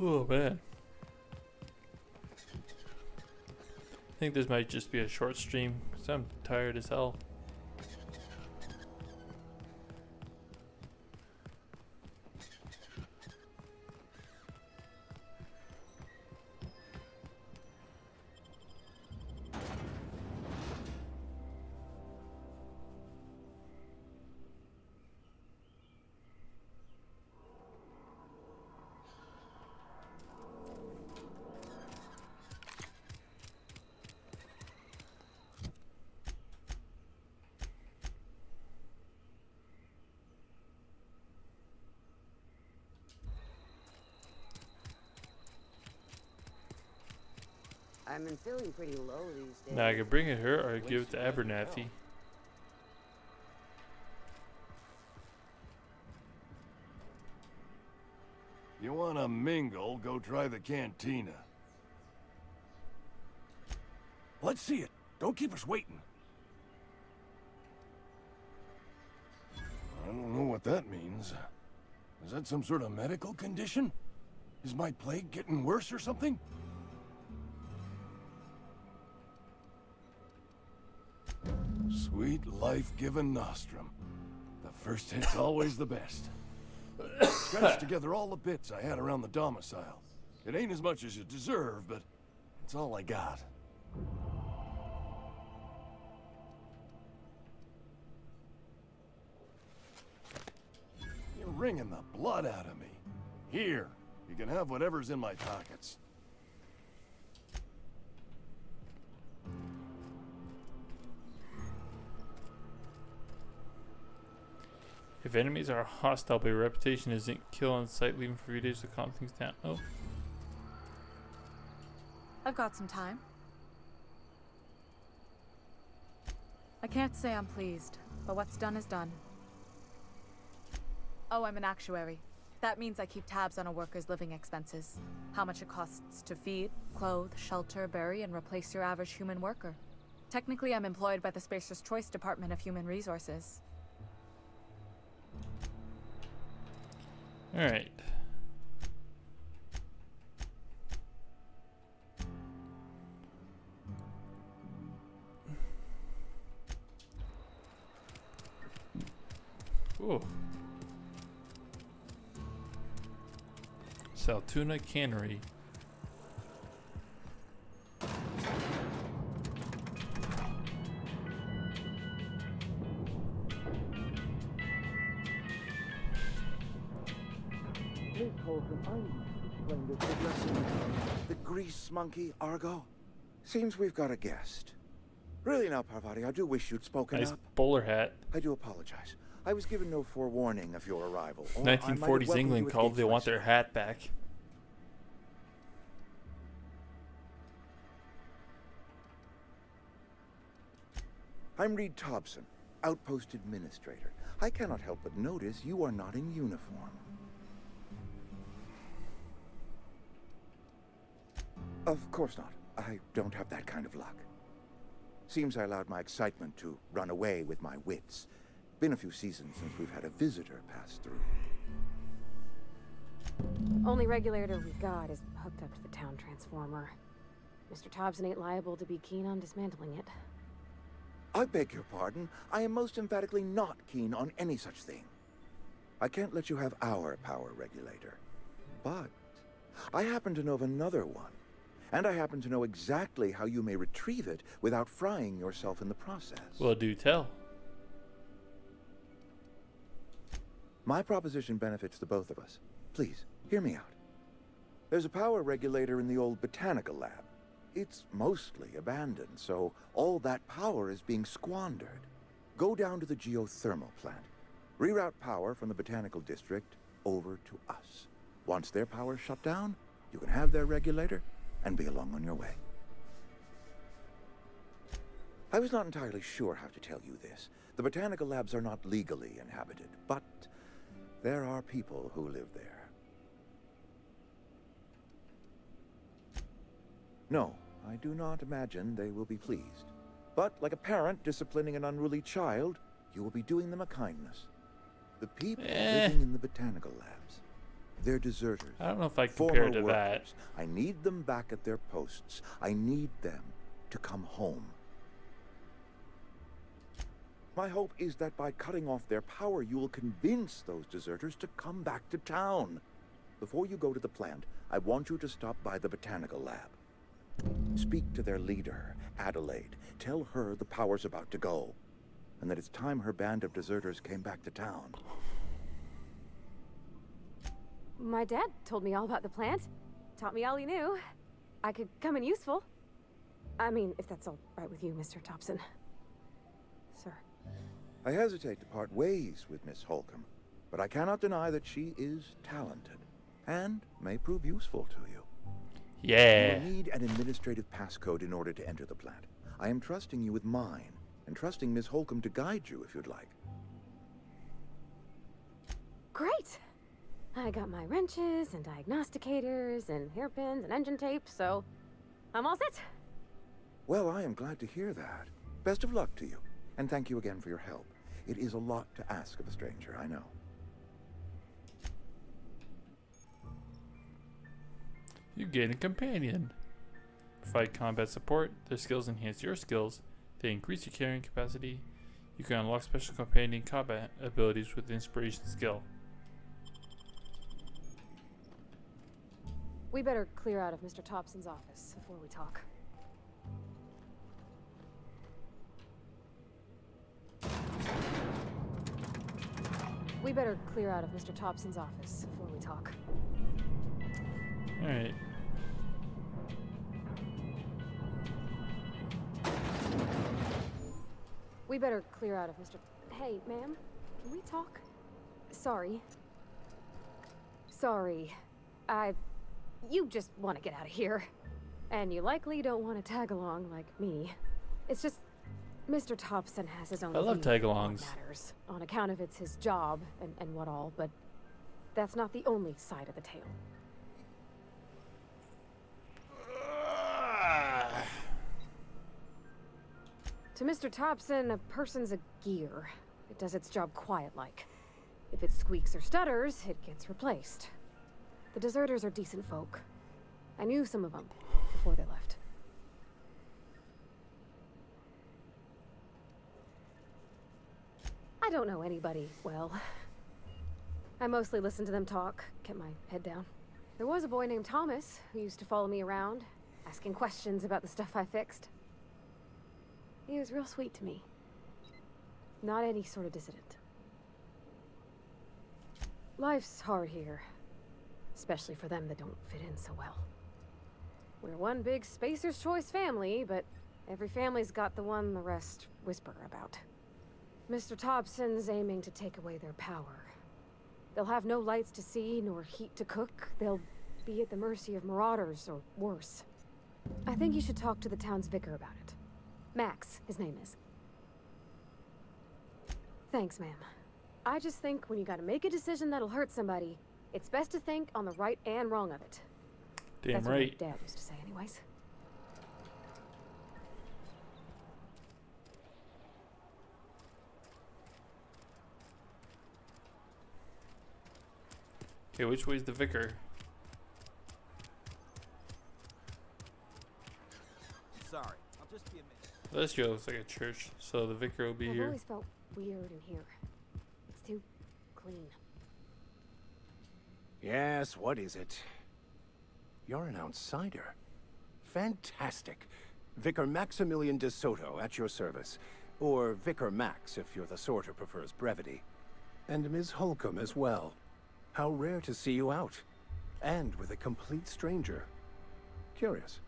Oh man. I think this might just be a short stream because I'm tired as hell. I've been feeling pretty low these days. Now I could bring it her or give it to Abernathy. You wanna mingle, go try the cantina. Let's see it. Don't keep us waiting. what that means. Is that some sort of medical condition? Is my plague getting worse or something? Sweet life-giving nostrum. The first hit's always the best. Scratched together all the bits I had around the domicile. It ain't as much as you deserve, but it's all I got. You're wringing the blood out of me. Here, you can have whatever's in my pockets. If enemies are hostile, but your reputation isn't, kill on sight, leaving for 3 days to calm things down. Oh. I've got some time. I can't say I'm pleased, but what's done is done. Oh, I'm an actuary. That means I keep tabs on a worker's living expenses. How much it costs to feed, clothe, shelter, bury, and replace your average human worker. Technically, I'm employed by the Spacer's Choice Department of Human Resources. Alright. Ooh. Saltuna Cannery. The grease monkey, Argo? Seems we've got a guest. Really now, Parvati, I do wish you'd spoken Nice up. bowler hat. I do apologize. I was given no forewarning of your arrival. Or I might have 1940s welcomed you England with called they gates want their myself. hat back. I'm Reed Thompson, Outpost Administrator. I cannot help but notice you are not in uniform. Of course not. I don't have that kind of luck. Seems I allowed my excitement to run away with my wits. Been a few seasons since we've had a visitor pass through. Only regulator we've got is hooked up to the town transformer. Mr. Thompson ain't liable to be keen on dismantling it. I beg your pardon. I am most emphatically not keen on any such thing. I can't let you have our power regulator. But I happen to know of another one. And I happen to know exactly how you may retrieve it without frying yourself in the process. Well, do tell. My proposition benefits the both of us. Please, hear me out. There's a power regulator in the old botanical lab. It's mostly abandoned, so all that power is being squandered. Go down to the geothermal plant. Reroute power from the botanical district over to us. Once their power's shut down, you can have their regulator and be along on your way. I was not entirely sure how to tell you this. The botanical labs are not legally inhabited, but there are people who live there. No, I do not imagine they will be pleased. But like a parent disciplining an unruly child, you will be doing them a kindness. The people living in the botanical labs, they're deserters. I don't know if I compare it to former that. workers. I need them back at their posts. I need them to come home. My hope is that by cutting off their power, you will convince those deserters to come back to town. Before you go to the plant, I want you to stop by the botanical lab. Speak to their leader, Adelaide. Tell her the power's about to go, and that it's time her band of deserters came back to town. My dad told me all about the plant. Taught me all he knew. I could come in useful. I mean, if that's all right with you, Mr. Thompson. Sir. I hesitate to part ways with Miss Holcomb, but I cannot deny that she is talented, and may prove useful to you. Yeah. You will need an administrative passcode in order to enter the plant. I am trusting you with mine, and trusting Miss Holcomb to guide you if you'd like. Great! I got my wrenches and diagnosticators and hairpins and engine tape, so I'm all set. Well, I am glad to hear that. Best of luck to you, and thank you again for your help. It is a lot to ask of a stranger, I know. You gain a companion. Provide combat support. Their skills enhance your skills. They increase your carrying capacity. You can unlock special companion combat abilities with the inspiration skill. We better clear out of Mr. Thompson's office before we talk. We better clear out of Mr. Thompson's office before we talk. Alright. We better clear out of Mr. Hey, ma'am, can we talk? Sorry. Sorry. You just want to get out of here. And you likely don't want to tag along like me. It's just, Mr. Thompson has his own I love view of tag-alongs. what matters, on account of it's his job and what all, but that's not the only side of the tale. To Mr. Thompson, a person's a gear. It does its job quiet-like. If it squeaks or stutters, it gets replaced. The deserters are decent folk. I knew some of them before they left. I don't know anybody well. I mostly listen to them talk, kept my head down. There was a boy named Thomas who used to follow me around, asking questions about the stuff I fixed. He was real sweet to me. Not any sort of dissident. Life's hard here. Especially for them that don't fit in so well. We're one big Spacer's Choice family, but every family's got the one the rest whisper about. Mr. Thompson's aiming to take away their power. They'll have no lights to see, nor heat to cook. They'll be at the mercy of marauders, or worse. I think you should talk to the town's vicar about it. Max, his name is. Thanks, ma'am. I just think when you gotta make a decision that'll hurt somebody, it's best to think on the right and wrong of it. Damn That's right. what my dad used to say anyways. Okay, which way's the vicar? Sorry, I'll just be a minute. This here looks like a church, so the vicar will be I've here. always felt weird in here. It's too clean. Yes, what is it? You're an outsider. Fantastic. Vicar Maximilian de Soto at your service. Or Vicar Max, if you're the sort who prefers brevity. And Ms. Holcomb as well. How rare to see you out. And with a complete stranger. Curious.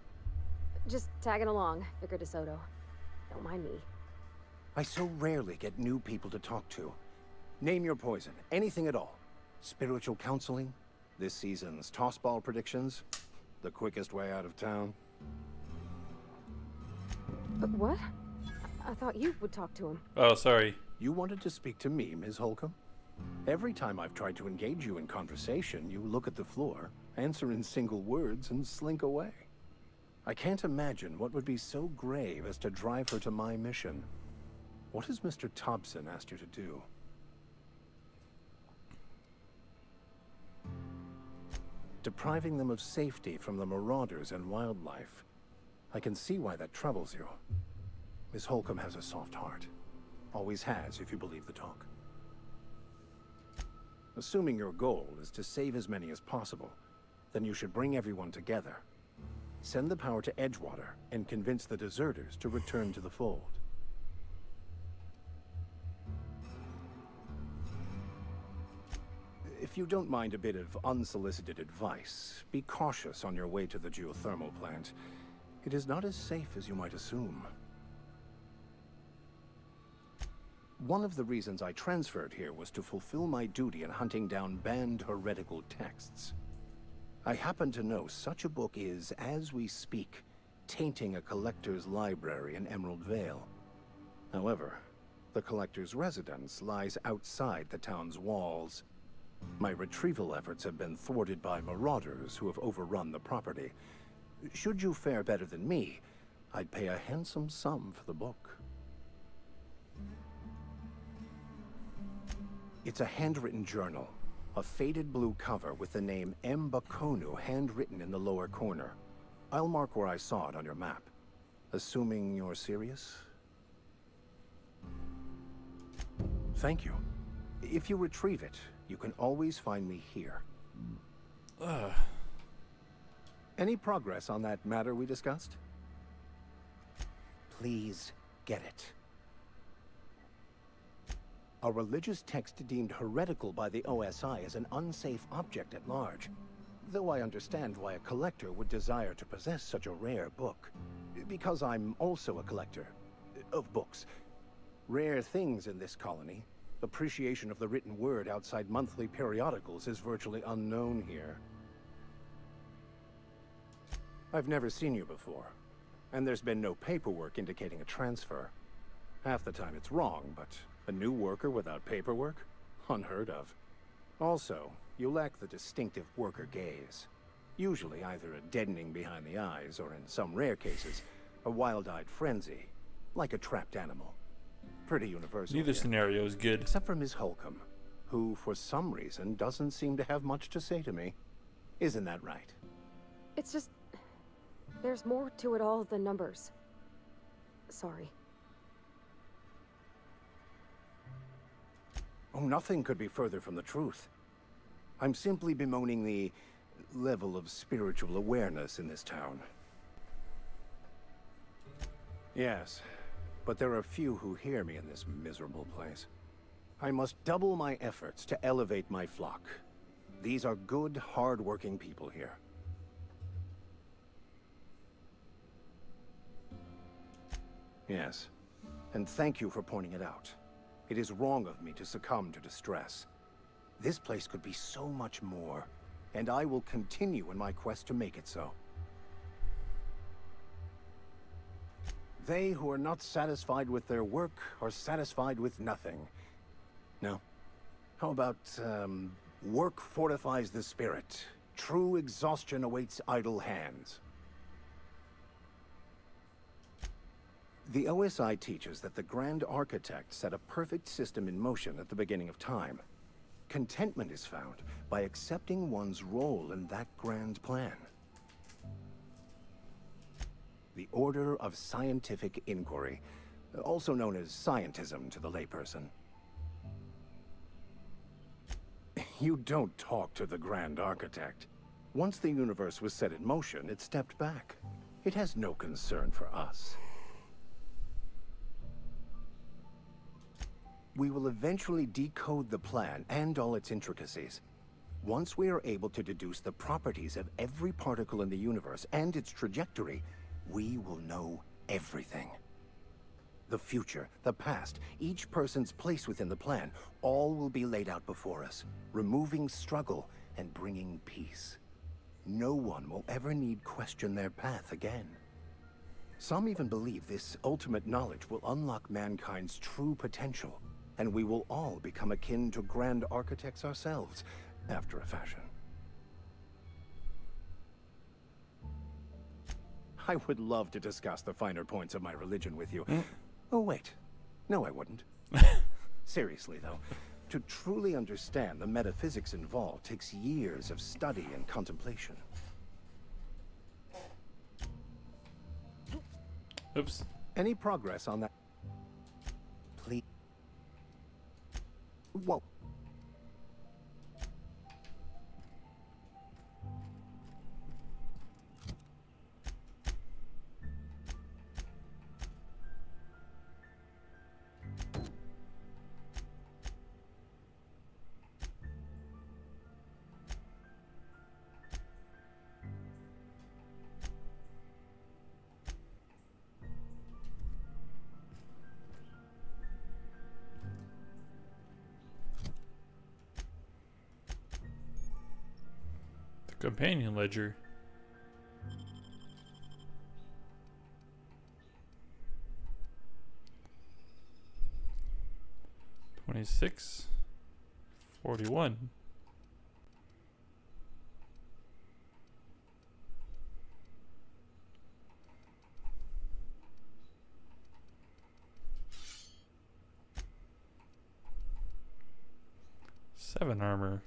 Just tagging along, Vicar DeSoto. Don't mind me. I so rarely get new people to talk to. Name your poison, anything at all. Spiritual counseling? This season's tossball predictions? The quickest way out of town? But what? I thought you would talk to him. Oh, sorry. You wanted to speak to me, Ms. Holcomb? Every time I've tried to engage you in conversation, you look at the floor, answer in single words, and slink away. I can't imagine what would be so grave as to drive her to my mission. What has Mr. Thompson asked you to do? Depriving them of safety from the marauders and wildlife. I can see why that troubles you. Miss Holcomb has a soft heart. Always has, if you believe the talk. Assuming your goal is to save as many as possible, then you should bring everyone together. Send the power to Edgewater and convince the deserters to return to the fold. If you don't mind a bit of unsolicited advice, be cautious on your way to the geothermal plant. It is not as safe as you might assume. One of the reasons I transferred here was to fulfill my duty in hunting down banned heretical texts. I happen to know such a book is, as we speak, tainting a collector's library in Emerald Vale. However, the collector's residence lies outside the town's walls. My retrieval efforts have been thwarted by marauders who have overrun the property. Should you fare better than me, I'd pay a handsome sum for the book. It's a handwritten journal. A faded blue cover with the name Mbakonu handwritten in the lower corner. I'll mark where I saw it on your map. Assuming you're serious? Thank you. If you retrieve it, you can always find me here. Any progress on that matter we discussed? Please get it. A religious text deemed heretical by the OSI is an unsafe object at large. Though I understand why a collector would desire to possess such a rare book. Because I'm also a collector of books. Rare things in this colony. Appreciation of the written word outside monthly periodicals is virtually unknown here. I've never seen you before, and there's been no paperwork indicating a transfer. Half the time it's wrong, but a new worker without paperwork? Unheard of. Also, you lack the distinctive worker gaze. Usually either a deadening behind the eyes, or in some rare cases, a wild-eyed frenzy, like a trapped animal. Pretty universal. Neither scenario is good. Except for Miss Holcomb, who for some reason doesn't seem to have much to say to me. Isn't that right? It's just... there's more to it all than numbers. Sorry. Oh, nothing could be further from the truth. I'm simply bemoaning the level of spiritual awareness in this town. Yes, but there are few who hear me in this miserable place. I must double my efforts to elevate my flock. These are good, hard-working people here. Yes, and thank you for pointing it out. It is wrong of me to succumb to distress. This place could be so much more, and I will continue in my quest to make it so. They who are not satisfied with their work are satisfied with nothing. No. How about, work fortifies the spirit. True exhaustion awaits idle hands. The OSI teaches that the Grand Architect set a perfect system in motion at the beginning of time. Contentment is found by accepting one's role in that grand plan. The Order of Scientific Inquiry, also known as scientism to the layperson. You don't talk to the Grand Architect. Once the universe was set in motion, it stepped back. It has no concern for us. We will eventually decode the plan and all its intricacies. Once we are able to deduce the properties of every particle in the universe and its trajectory, we will know everything. The future, the past, each person's place within the plan, all will be laid out before us, removing struggle and bringing peace. No one will ever need question their path again. Some even believe this ultimate knowledge will unlock mankind's true potential, and we will all become akin to Grand Architects ourselves, after a fashion. I would love to discuss the finer points of my religion with you. Oh, wait. No, I wouldn't. Seriously, though, to truly understand the metaphysics involved takes years of study and contemplation. Oops. Any progress on that? Please. Whoa. Companion ledger. $26, $41. $7 armor.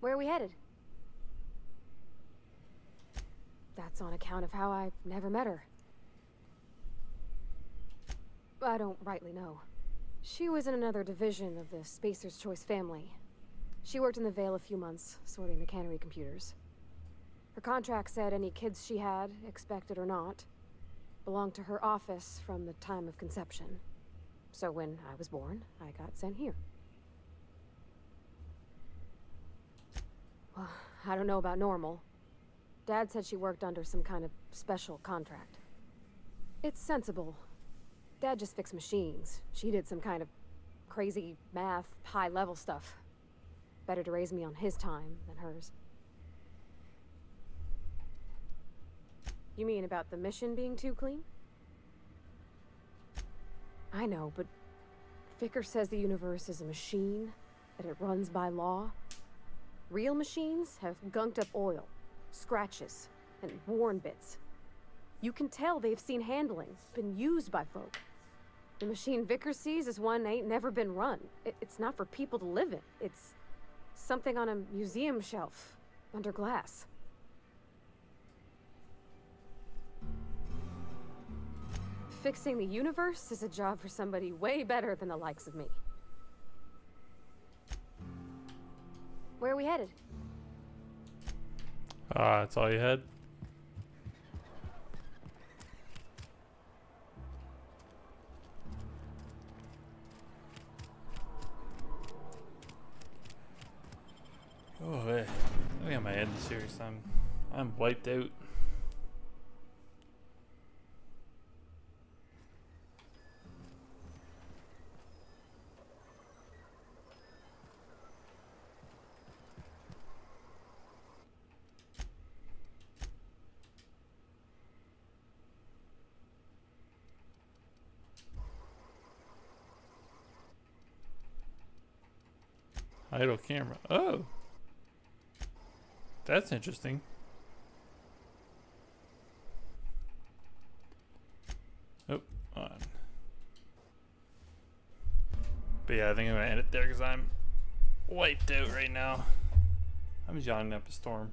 Where are we headed? That's on account of how I never met her. I don't rightly know. She was in another division of the Spacer's Choice family. She worked in the Vale a few months, sorting the cannery computers. Her contract said any kids she had, expected or not, belonged to her office from the time of conception. So when I was born, I got sent here. Well, I don't know about normal. Dad said she worked under some kind of special contract. It's sensible. Dad just fixed machines. She did some kind of crazy math, high-level stuff. Better to raise me on his time than hers. You mean about the mission being too clean? I know, but Vicker says the universe is a machine, that it runs by law. Real machines have gunked up oil, scratches, and worn bits. You can tell they've seen handling, been used by folk. The machine Vicker sees is one ain't never been run. It's not for people to live in. It's something on a museum shelf, under glass. Fixing the universe is a job for somebody way better than the likes of me. Where are we headed? That's all you had? Oh, hey. I think I might end the series. I'm wiped out. Idle camera. Oh! That's interesting. Oh, on. But yeah, I think I'm gonna end it there because I'm wiped out right now. I'm yawning up a storm.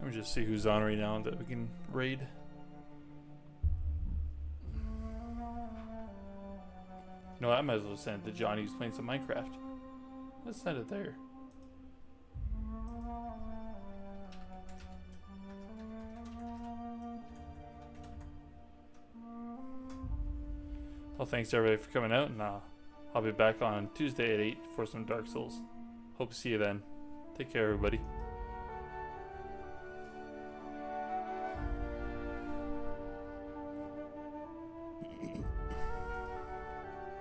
Let me just see who's on right now that we can raid. You know what, I might as well send it to Johnny who's playing some Minecraft. Let's send it there. Well, thanks everybody for coming out, and I'll be back on Tuesday at 8 for some Dark Souls. Hope to see you then. Take care, everybody.